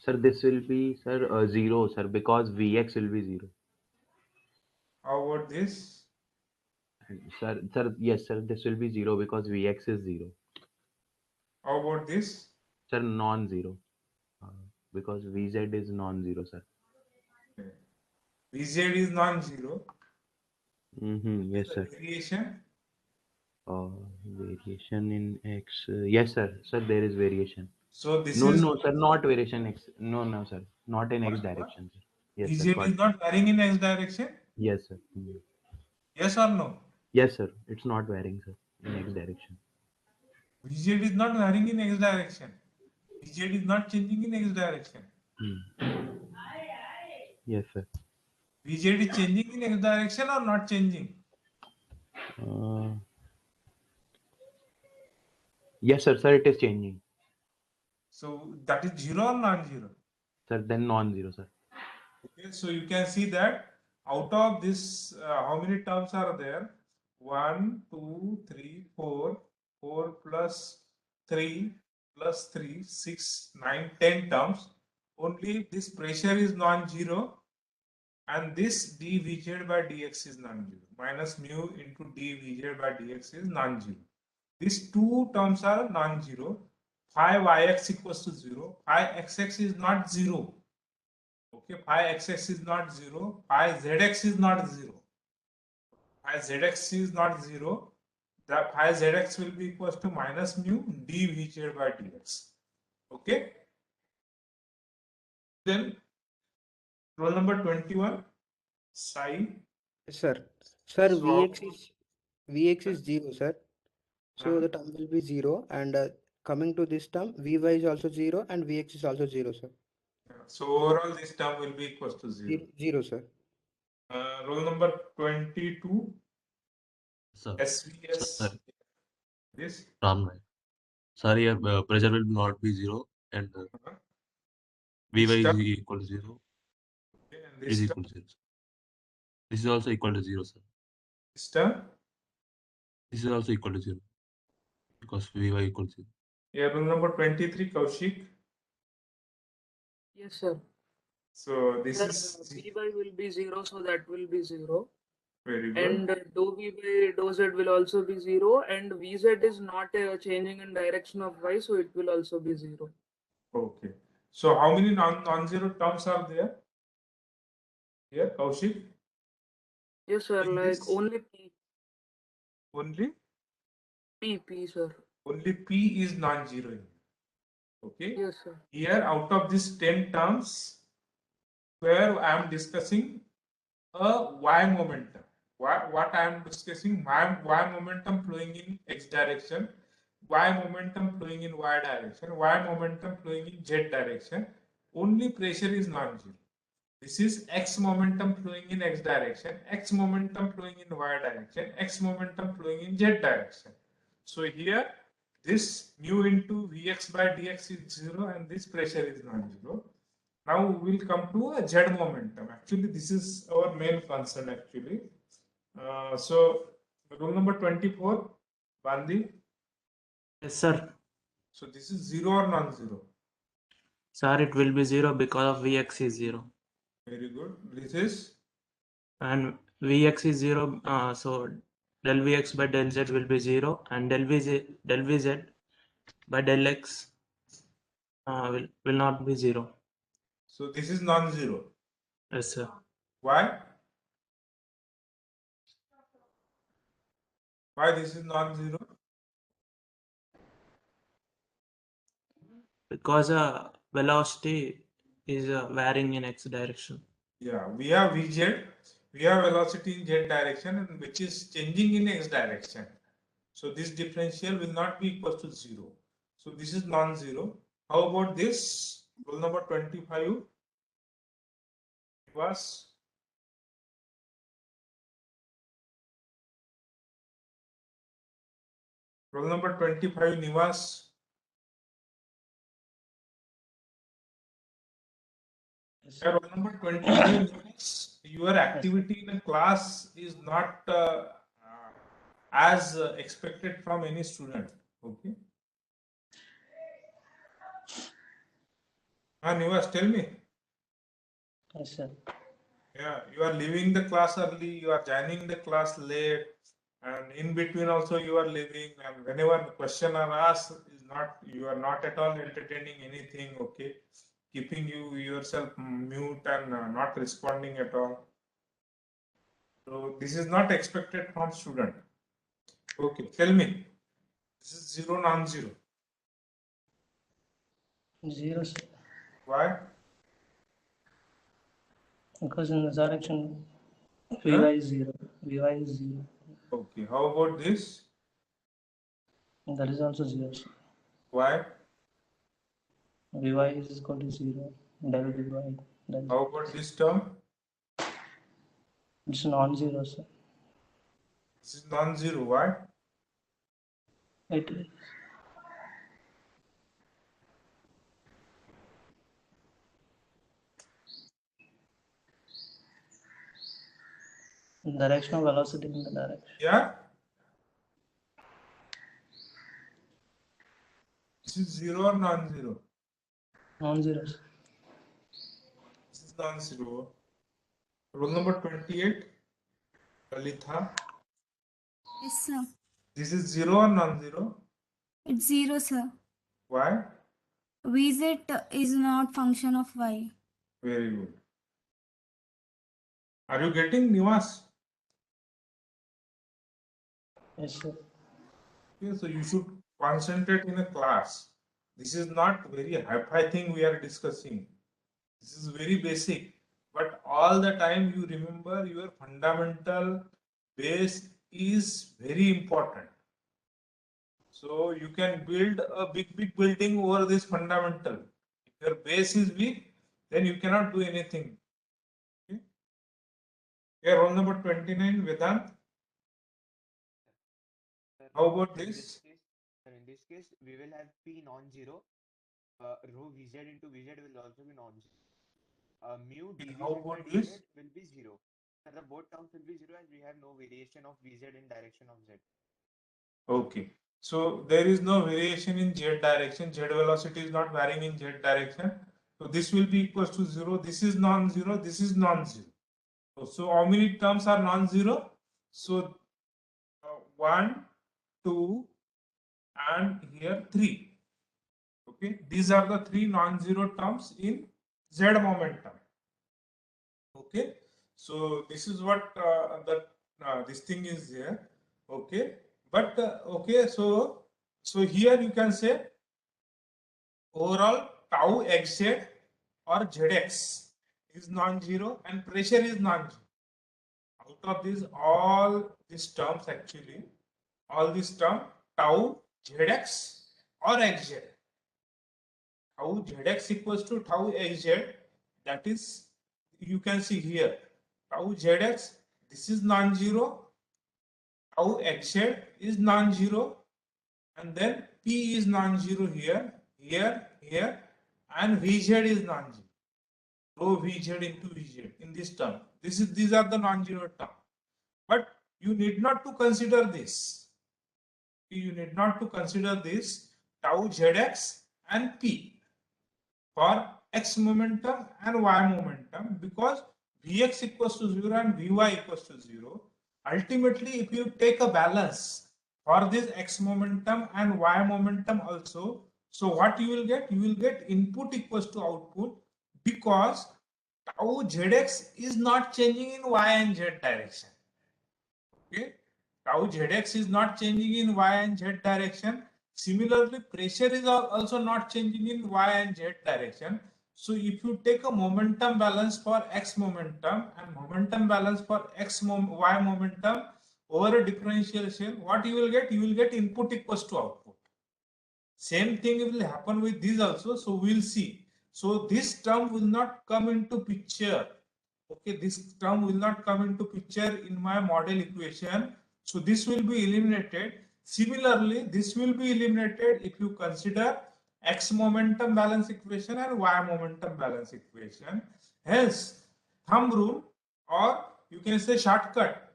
S12: this will be, sir, 0, sir, because Vx will be 0.
S2: How about this?
S12: Sir, yes, sir, this will be 0 because Vx is 0.
S2: How about this?
S12: Sir, non-zero, because Vz is non-zero, sir.
S2: Okay. Vz is non-zero.
S12: Yes, sir.
S2: Variation?
S12: Variation in x. Yes, sir. Sir, there is variation.
S2: So this
S12: No,
S2: is
S12: no, sir, not variation x. No, sir, not in x direction, sir. Yes, sir.
S2: Vz is not varying in x direction?
S12: Yes, sir.
S2: Yes or no?
S12: Yes, sir. It's not varying, sir, in x direction.
S2: Vz is not varying in x direction. Vz is not changing in x direction.
S12: Yes, sir.
S2: Vz is changing in x direction or not changing?
S12: Yes, sir. Sir, it is changing.
S2: So that is 0 or non-zero?
S12: Sir, then non-zero, sir.
S2: Okay, so you can see that out of this, how many terms are there? 1, 2, 3, 4, 4 plus 3 plus 3, 6, 9, 10 terms. Only this pressure is non-zero and this dVz by dx is non-zero. Minus mu into dVz by dx is non-zero. These two terms are non-zero. phi yx equals to 0, phi xx is not 0. Okay, phi xx is not 0, phi zx is not 0. Phi zx is not 0. The phi zx will be equals to minus mu dvz by dx. Okay. Then roll number 21, psi.
S13: Sir, sir,
S2: So,
S13: Vx is 0, sir. So the term will be 0, and coming to this term, Vy is also 0 and Vx is also 0, sir.
S2: so overall this term will be equals to 0.
S13: 0, sir.
S2: Roll number 22,
S14: Sir,
S2: SVS. This
S14: Ramnay. Sir, here pressure will not be 0 and Vy
S2: this
S14: is
S2: term,
S14: equal to 0
S2: okay, and
S14: is
S2: this term,
S14: equal to 0. This is also equal to 0, sir.
S2: this term.
S14: This is also equal to 0 because Vy equal to 0.
S2: Yeah, roll number 23, Kaushik.
S15: Yes, sir.
S2: So this
S15: Sir,
S2: is
S15: Vy will be 0, so that will be 0.
S2: very good.
S15: And dou Vy, dou Z will also be 0. And Vz is not changing in direction of Y, so it will also be 0.
S2: Okay. So how many non-zero terms are there here, Kaushik?
S15: Yes, sir.
S2: In
S15: Like
S2: this
S15: only P,
S2: only
S15: sir.
S2: only P is non-zero. Okay.
S15: Yes, sir.
S2: Here out of these 10 terms, where I am discussing a y momentum. What I am discussing, y momentum flowing in x direction, y momentum flowing in y direction, y momentum flowing in z direction. Only pressure is non-zero. This is x momentum flowing in x direction, x momentum flowing in y direction, x momentum flowing in z direction. So here this mu into Vx by dx is 0 and this pressure is non-zero. Now we will come to a z momentum. Actually, this is our main concern actually. So rule number 24, Bandi.
S8: Yes, sir.
S2: So this is 0 or non-zero?
S8: Sir, it will be 0 because of Vx is 0.
S2: Very good. This is?
S8: And Vx is 0, so del Vx by del Z will be 0, and del Vz by del X will not be 0.
S2: So this is non-zero.
S8: Yes, sir.
S2: Why? Why this is non-zero?
S8: Because velocity is varying in x direction.
S2: Yeah, we have Vz, we have velocity in z direction, and which is changing in x direction. So this differential will not be equal to 0. So this is non-zero. How about this? Rule number 25 was rule number 25 Nivas. Rule number 25 Nivas, your activity in a class is not as expected from any student. Okay. Nivas, tell me.
S8: Yes, sir.
S2: Yeah, you are leaving the class early, you are joining the class late, and in between also you are leaving, and whenever the question are asked, is not you are not at all entertaining anything, okay, keeping you yourself mute and not responding at all. So this is not expected from student. Okay, tell me, this is 0 non-zero.
S8: 0, sir.
S2: Why?
S8: Because in this direction, Vy is 0. Vy is 0.
S2: Okay, how about this?
S8: That is also 0, sir.
S2: Why?
S8: Vy is equal to 0. Del Vy.
S2: How about this term?
S8: It's non-zero, sir.
S2: This is non-zero. Why?
S8: It direction of velocity in the direction.
S2: Yeah. This is 0 or non-zero?
S8: Non-zero.
S2: This is non-zero. Rule number 28, Lalitha.
S10: Yes, sir.
S2: This is 0 or non-zero?
S10: It's 0, sir.
S2: Why?
S10: Vz is not function of y.
S2: Very good. Are you getting, Nivas?
S8: Yes, sir.
S2: Okay, so you should concentrate in a class. This is not very high thing we are discussing. This is very basic. But all the time you remember your fundamental base is very important. So you can build a big building over this fundamental. If your base is weak, then you cannot do anything. Okay? Here, roll number 29, Vedant. How about this?
S16: In this case, we will have P non-zero. Rho Vz into Vz will also be non-zero. Mu
S2: And
S16: dVz
S2: how
S16: by
S2: about
S16: dz
S2: this?
S16: will be zero. So the both terms will be zero as we have no variation of Vz in direction of z.
S2: Okay. So there is no variation in z direction. Z velocity is not varying in z direction. So this will be equals to 0. This is non-zero. This is non-zero. So how many terms are non-zero? So 1, 2, and here 3. Okay. These are the 3 non-zero terms in z momentum. Okay. So this is what this thing is here. Okay. But okay. So here you can say overall tau xz or zx is non-zero and pressure is non-zero. Out of these, all these terms actually, all these terms tau zx or xz. Tau zx equals to tau xz, that is, you can see here, tau zx, this is non-zero, tau xz is non-zero, and then p is non-zero here, here, and vz is non-zero. Rho vz into vz in this term. These are the non-zero term. But you need not to consider this. You need not to consider this tau zx and p for x momentum and y momentum, because vx equals to 0 and vy equals to 0. Ultimately, if you take a balance for this x momentum and y momentum also, so what you will get? You will get input equals to output, because tau zx is not changing in y and z direction. Okay, tau zx is not changing in y and z direction. Similarly, pressure is also not changing in y and z direction. So if you take a momentum balance for x momentum and momentum balance for y momentum over a differentiation, what you will get? You will get input equals to output. Same thing will happen with these also. So we'll see. So this term will not come into picture. Okay, this term will not come into picture in my model equation. So this will be eliminated. Similarly, this will be eliminated if you consider x momentum balance equation and y momentum balance equation. Hence, thumb rule, or you can say shortcut.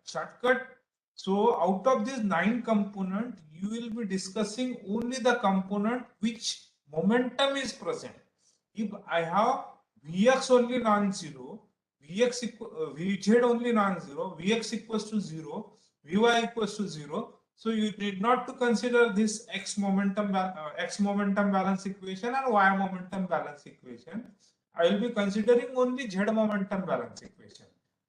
S2: So out of these 9 components, you will be discussing only the component which momentum is present. If I have Vx only non-zero, Vz only non-zero, Vx equals to 0, Vy equals to 0. So you need not to consider this x momentum balance equation and y momentum balance equation. I will be considering only z momentum balance equation,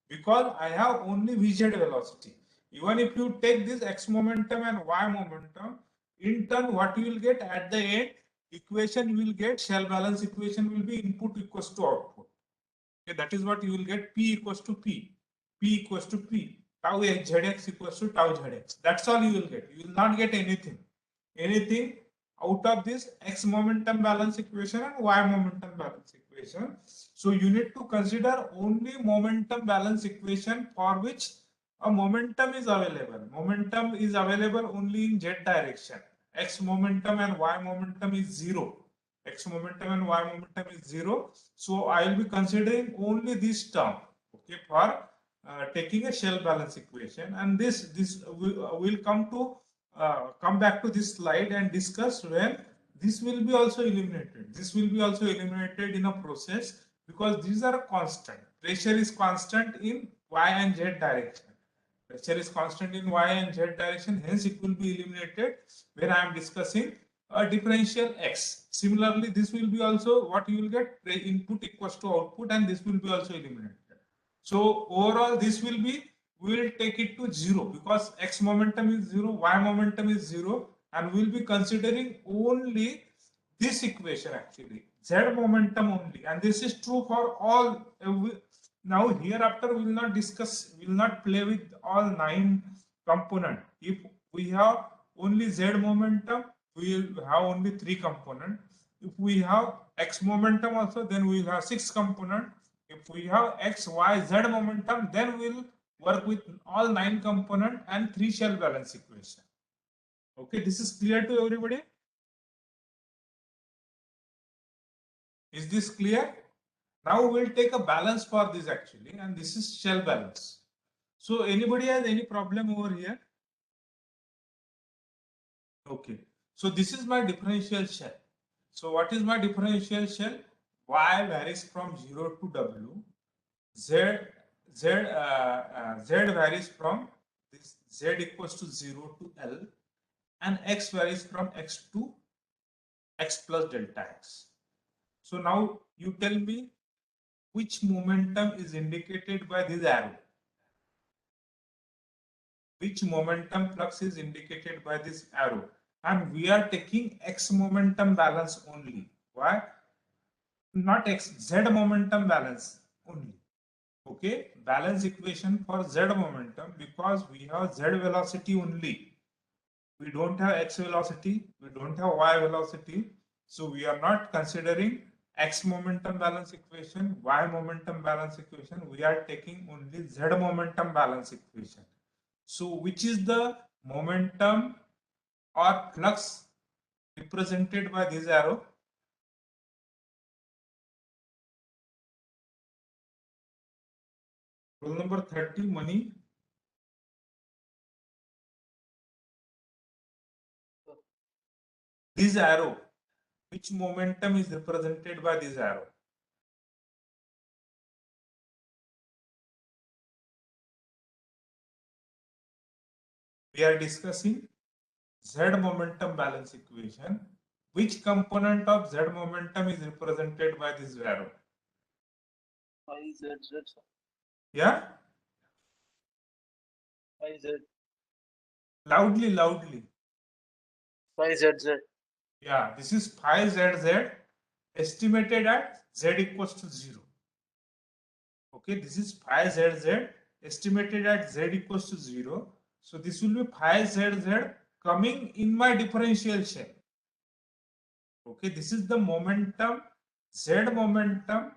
S2: because I have only Vz velocity. Even if you take this x momentum and y momentum, in turn what you will get at the end equation, you will get shell balance equation will be input equals to output. Okay, that is what you will get, P equals to P, P equals to P, tau zx equals to tau zx. That's all you will get. You will not get anything out of this x momentum balance equation and y momentum balance equation. So you need to consider only momentum balance equation for which a momentum is available. Momentum is available only in z direction. X momentum and y momentum is 0. X momentum and y momentum is 0. So I will be considering only this term, okay, for taking a shell balance equation. And this will come back to this slide and discuss when this will be also eliminated. This will be also eliminated in a process, because these are constant. Pressure is constant in y and z direction. Pressure is constant in y and z direction, hence it will be eliminated when I am discussing a differential x. Similarly, this will be also what you will get, input equals to output, and this will be also eliminated. So overall, this will be, we will take it to 0 because x momentum is 0, y momentum is 0, and we will be considering only this equation actually, z momentum only, and this is true for all. Now hereafter we will not discuss, we will not play with all 9 component. If we have only z momentum, we will have only 3 component. If we have x momentum also, then we will have 6 component. If we have x, y, z momentum, then we will work with all 9 component and 3 shell balance equation. Okay, this is clear to everybody? Is this clear? Now we'll take a balance for this actually, and this is shell balance. So anybody has any problem over here? Okay, so this is my differential shell. So what is my differential shell? Y varies from 0 to W. Z varies from this, Z equals to 0 to L, and X varies from X to X plus delta X. So now you tell me which momentum is indicated by this arrow. Which momentum flux is indicated by this arrow, and we are taking x momentum balance only. Why? Not x, z momentum balance only. Okay, balance equation for z momentum, because we have z velocity only. We don't have x velocity, we don't have y velocity, so we are not considering x momentum balance equation, y momentum balance equation. We are taking only z momentum balance equation. So which is the momentum or flux represented by this arrow? Roll number 30, Money. This arrow, which momentum is represented by this arrow? We are discussing Z momentum balance equation. Which component of Z momentum is represented by this arrow?
S8: Phi z z.
S2: Yeah?
S8: Phi z.
S2: Loudly, loudly.
S8: Phi z z.
S2: Yeah, this is phi zz estimated at z equals to 0. Okay, this is phi zz estimated at z equals to 0. So this will be phi zz coming in my differential shell. Okay, this is the momentum, z momentum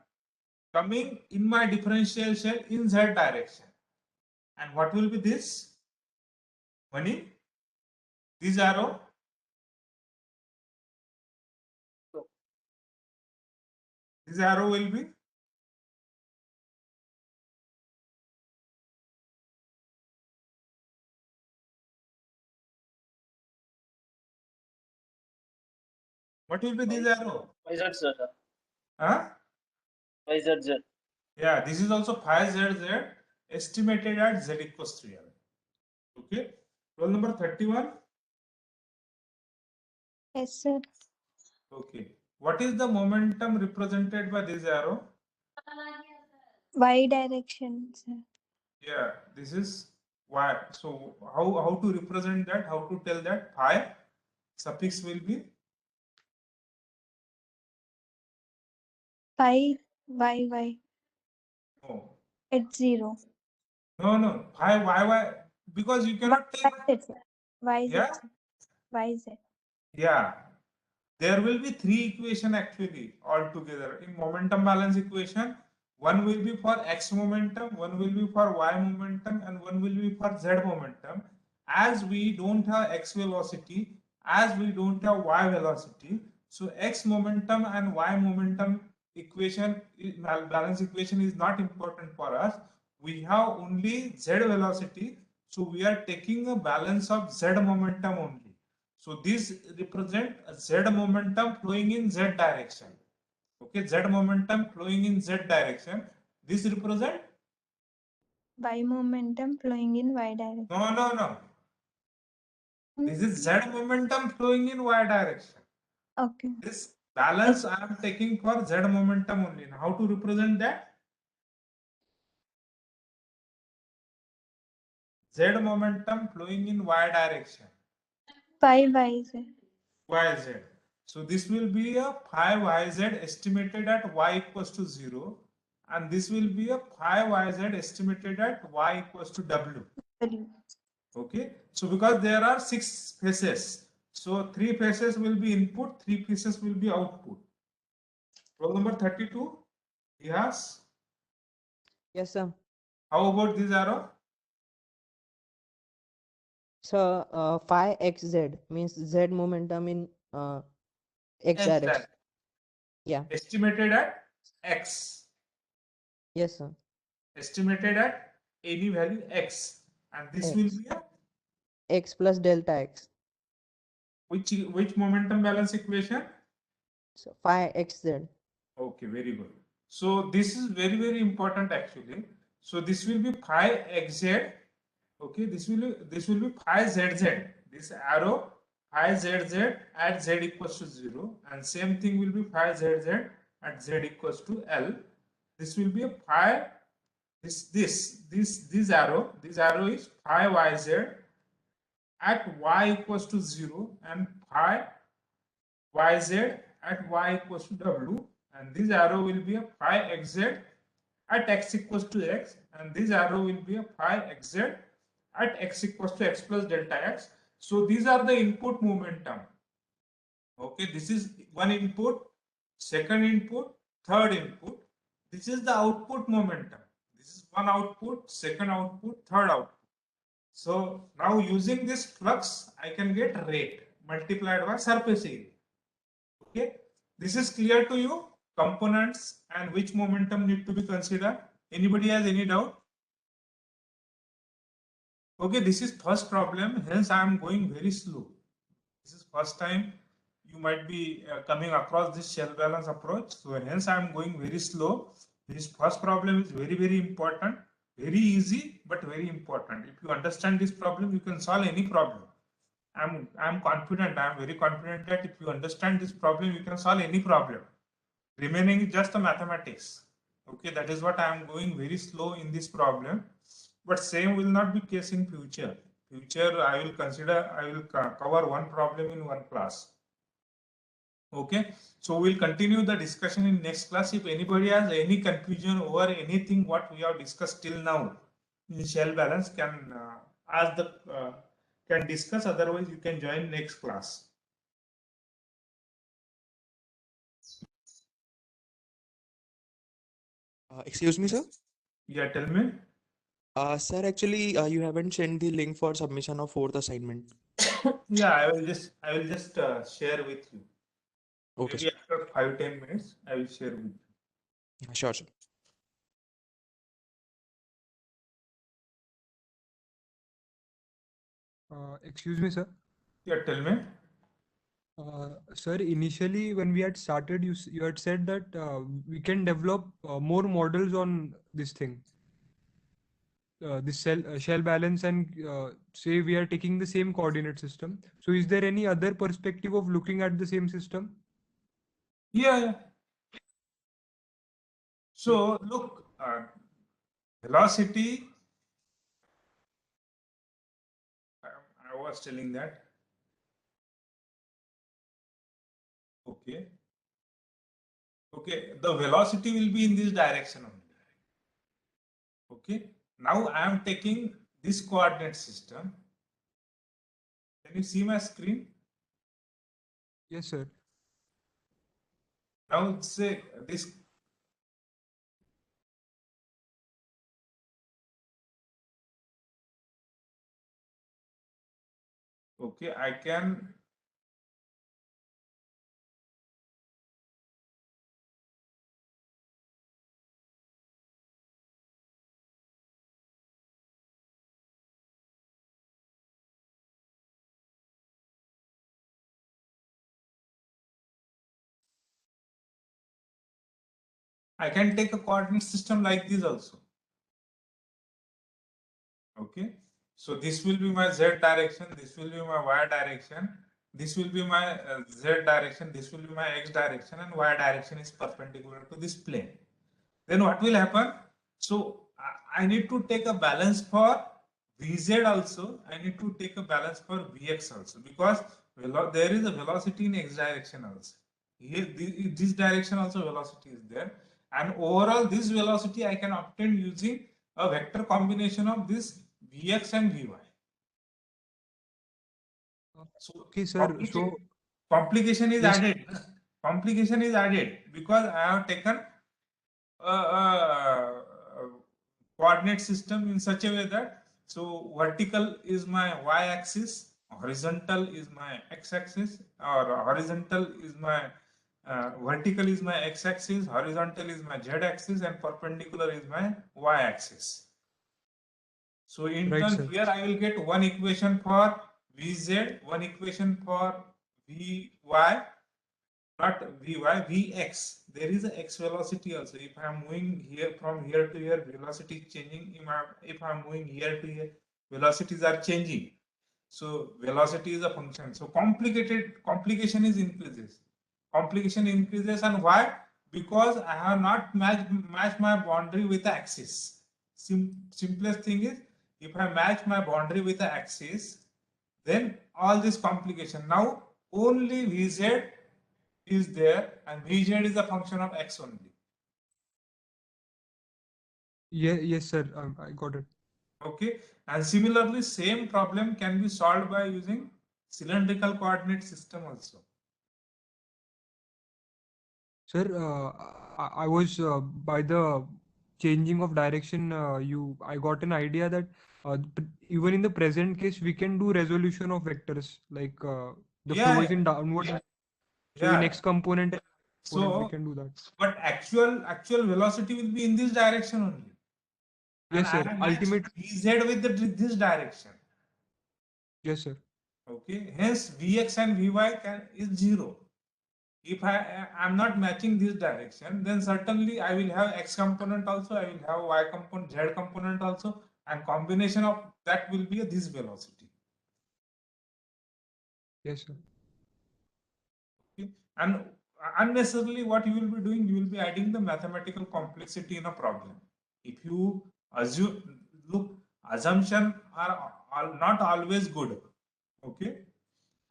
S2: coming in my differential shell in z direction. And what will be this? Money? This arrow? This arrow will be? What will be this arrow?
S8: Phi z z.
S2: Huh?
S8: Phi z z.
S2: Yeah, this is also phi zz estimated at z equals to L. Okay. Roll number 31.
S10: Yes, sir.
S2: Okay. What is the momentum represented by this arrow?
S10: Y direction, sir.
S2: Yeah, this is y. So how to represent that? How to tell that? Phi suffix will be?
S10: Phi y
S2: No.
S10: at 0.
S2: No. Phi y, because you cannot take.
S10: YZ, sir. YZ,
S2: Yeah?
S10: sir. YZ.
S2: Yeah. There will be 3 equation actually altogether. In momentum balance equation, one will be for x momentum, one will be for y momentum, and one will be for z momentum. As we don't have x velocity, as we don't have y velocity, so x momentum and y momentum equation, balance equation is not important for us. We have only z velocity, so we are taking a balance of z momentum only. So this represent a z momentum flowing in z direction. Okay, z momentum flowing in z direction. This represent?
S10: Y momentum flowing in Y direction.
S2: No. This is Z momentum flowing in Y direction.
S10: Okay.
S2: This balance I am taking for Z momentum only. Now, how to represent that? Z momentum flowing in Y direction.
S10: Phi yz.
S2: YZ. So this will be a phi YZ estimated at Y equals to 0. And this will be a phi YZ estimated at Y equals to W. Okay. So because there are 6 phases. So 3 phases will be input, 3 phases will be output. Roll number 32. Yes.
S17: Yes, sir.
S2: How about this arrow?
S17: So, phi xz means z momentum in x
S2: X
S17: direction.
S2: direction.
S17: Yeah.
S2: Estimated at X.
S17: Yes, sir.
S2: Estimated at any value X. And this will
S17: X.
S2: be a
S17: X plus delta x.
S2: which momentum balance equation?
S17: So phi xz.
S2: Okay, very good. So this is very, very important actually. So this will be phi xz. Okay, this will be phi zz. This arrow phi zz at z equals to 0, and same thing will be phi zz at z equals to L. This will be a phi this arrow. This arrow is phi yz at y equals to 0 and phi yz at y equals to w, and this arrow will be a phi xz at x equals to x, and this arrow will be a phi xz at x equals to x plus delta x. So these are the input momentum. Okay, this is one input, second input, third input. This is the output momentum. This is one output, second output, third output. So now using this flux, I can get rate multiplied by surface area. Okay, this is clear to you? Components and which momentum need to be considered. Anybody has any doubt? Okay, this is first problem, hence I am going very slow. This is first time you might be coming across this shell balance approach, so hence I am going very slow. This first problem is very, very important, very easy but very important. If you understand this problem, you can solve any problem. I'm confident, I'm very confident that if you understand this problem, you can solve any problem. Remaining is just the mathematics. Okay, that is what I am going very slow in this problem, but same will not be case in future. Future I will consider, I will cover one problem in one class. Okay, so we'll continue the discussion in next class. If anybody has any confusion over anything what we have discussed till now in shell balance, can ask the can discuss. Otherwise, you can join next class.
S4: Excuse me, sir.
S2: Yeah, tell me.
S4: Sir, actually, you haven't sent the link for submission of fourth assignment.
S2: Yeah, I will just share with you.
S4: Okay,
S2: Maybe
S4: sir.
S2: after 5-10 minutes, I will share with you.
S4: Sure, sir.
S1: Excuse me, sir.
S2: Yeah, tell me.
S1: Sir, initially when we had started, you had said that we can develop more models on this thing, this shell balance, and say we are taking the same coordinate system. So is there any other perspective of looking at the same system?
S2: Yeah. So look, velocity. I was telling that. Okay. Okay, the velocity will be in this direction only. Okay. Now I am taking this coordinate system. Can you see my screen?
S1: Yes, sir.
S2: Now say this. Okay, I can. I can take a coordinate system like this also. Okay. So this will be my Z direction, this will be my Y direction, this will be my Z direction, this will be my X direction, and Y direction is perpendicular to this plane. Then what will happen? So I need to take a balance for Vz also, I need to take a balance for Vx also, because there is a velocity in X direction also. Here, this direction also velocity is there, and overall this velocity I can obtain using a vector combination of this Vx and Vy. So
S1: Okay, sir. So
S2: complication is
S1: yes,
S2: added. Complication is added because I have taken a coordinate system in such a way that so vertical is my y-axis, horizontal is my x-axis, or horizontal is my vertical is my x-axis, horizontal is my z-axis, and perpendicular is my y-axis. So in
S1: right,
S2: turn
S1: sir.
S2: here I will get one equation for Vz, one equation for Vy, not Vy, Vx. There is a x velocity also. If I am moving here from here to here, velocity is changing. If I am moving here to here, velocities are changing. So velocity is a function. So complication is increases. Complication increases, and why? Because I have not matched my boundary with the axis. Simplest thing is, if I match my boundary with the axis, then all this complication. Now only Vz is there, and Vz is a function of x only.
S1: Yeah, yes, sir. I got it.
S2: Okay, and similarly, same problem can be solved by using cylindrical coordinate system also.
S1: Sir, I was by the changing of direction, I got an idea that even in the present case, we can do resolution of vectors, like the flow
S2: Yeah,
S1: is in downward. So in
S2: yeah.
S1: X component, we
S2: So,
S1: can do that.
S2: but actual velocity will be in this direction only. And
S1: Yes,
S2: I
S1: sir.
S2: have matched
S1: Ultimate.
S2: Vz with this direction.
S1: Yes, sir.
S2: Okay, hence Vx and Vy is 0. If I am not matching this direction, then certainly I will have X component also, I will have Y component, Z component also, and combination of that will be this velocity.
S1: Yes, sir.
S2: Okay. And unnecessarily what you will be doing, you will be adding the mathematical complexity in a problem. If you assume, look, assumption are not always good. Okay.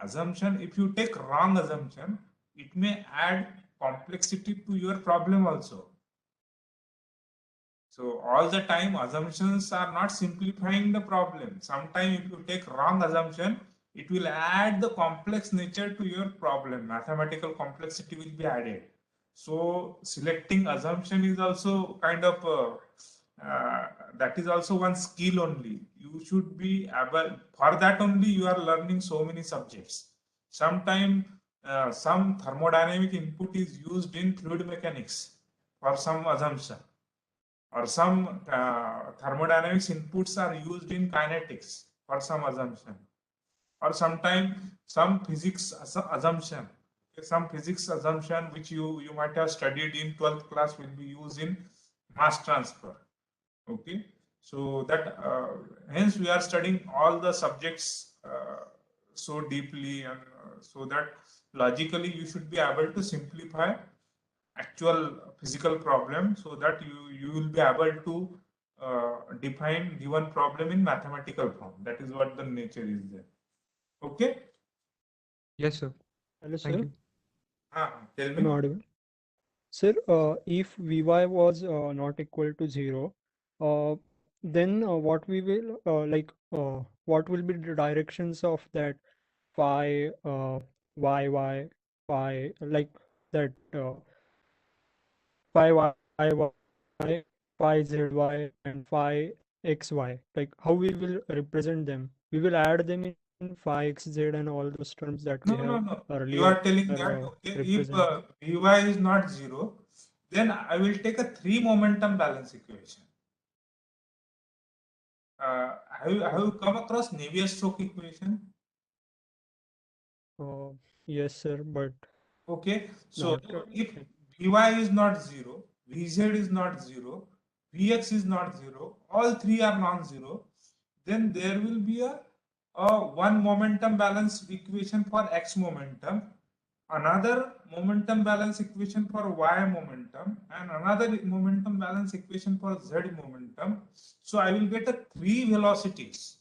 S2: Assumption, if you take wrong assumption, it may add complexity to your problem also. So all the time assumptions are not simplifying the problem. Sometimes if you take wrong assumption, it will add the complex nature to your problem. Mathematical complexity will be added. So selecting assumption is also kind of that is also one skill only. You should be able, for that only you are learning so many subjects. Sometimes some thermodynamic input is used in fluid mechanics for some assumption, or some thermodynamics inputs are used in kinetics for some assumption, or sometimes some physics assumption. Okay, some physics assumption which you might have studied in 12th class will be used in mass transfer. Okay, so that hence we are studying all the subjects so deeply, and so that logically you should be able to simplify actual physical problem, so that you will be able to define given problem in mathematical form. That is what the nature is there. Okay.
S1: Yes, sir.
S18: Hello,
S1: Thank
S18: sir.
S1: you.
S2: Tell
S18: Am
S2: me.
S18: I audible? Sir, if Vy was not equal to 0, uh, then what we will what will be the directions of that phi, y, phi, like that phi y, phi zy, and phi xy? Like how we will represent them? We will add them in phi xz and all those terms that we have
S2: No. You
S18: earlier
S2: are telling that, okay, if
S18: represented.
S2: Vy is not 0, then I will take a 3 momentum balance equation. Have you come across Navier-Stokes equation?
S18: Yes, sir, but
S2: Okay, so
S18: not
S2: if Vy is not 0, Vz is not 0, Vx is not 0, all three are non-zero, then there will be a one momentum balance equation for x momentum, another momentum balance equation for y momentum, and another momentum balance equation for z momentum. So I will get a three velocities,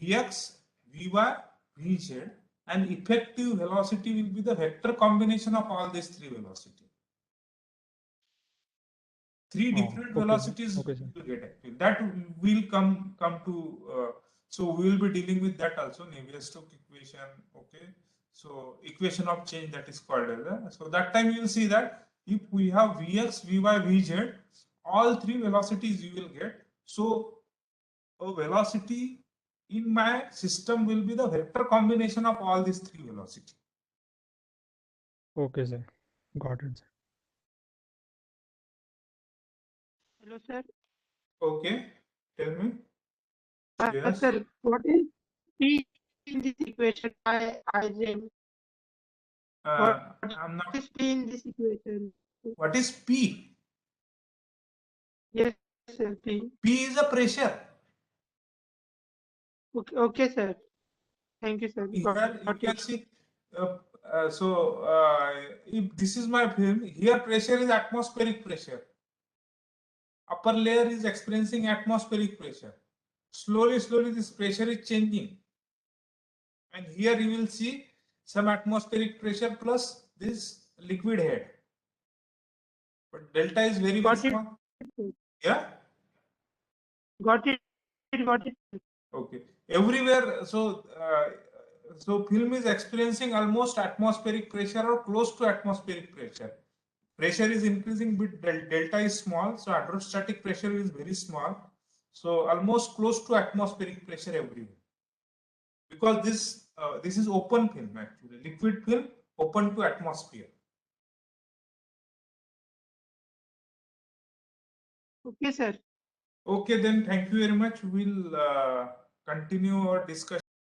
S2: Vx, Vy, Vz, and effective velocity will be the vector combination of all these three velocities. Three different velocities
S18: Okay, sir.
S2: you will get actually. That will come to so we will be dealing with that also, Navier-Stokes equation. Okay, so equation of change, that is called as so that time you will see that if we have Vx, Vy, Vz, all three velocities you will get. So a velocity in my system will be the vector combination of all these three velocities.
S18: Okay, sir. Got it, sir.
S19: Hello, sir.
S2: Okay, tell me. Yes.
S19: Sir, what is P in this equation? I
S2: I'm not.
S19: What is P in this equation?
S2: What is P?
S19: Yes, sir. P.
S2: P is a pressure.
S19: Okay, sir. Thank you, sir.
S2: Here you can see. If this is my film, here pressure is atmospheric pressure. Upper layer is experiencing atmospheric pressure. Slowly, this pressure is changing. And here you will see some atmospheric pressure plus this liquid head. But delta is very, very small. Yeah?
S19: Got it.
S2: Okay. Everywhere, so film is experiencing almost atmospheric pressure or close to atmospheric pressure. Pressure is increasing, but delta is small, so hydrostatic pressure is very small. So almost close to atmospheric pressure everywhere. Because this is open film actually, liquid film open to atmosphere.
S19: Okay, sir.
S2: Okay, then thank you very much. We'll continue our discussion.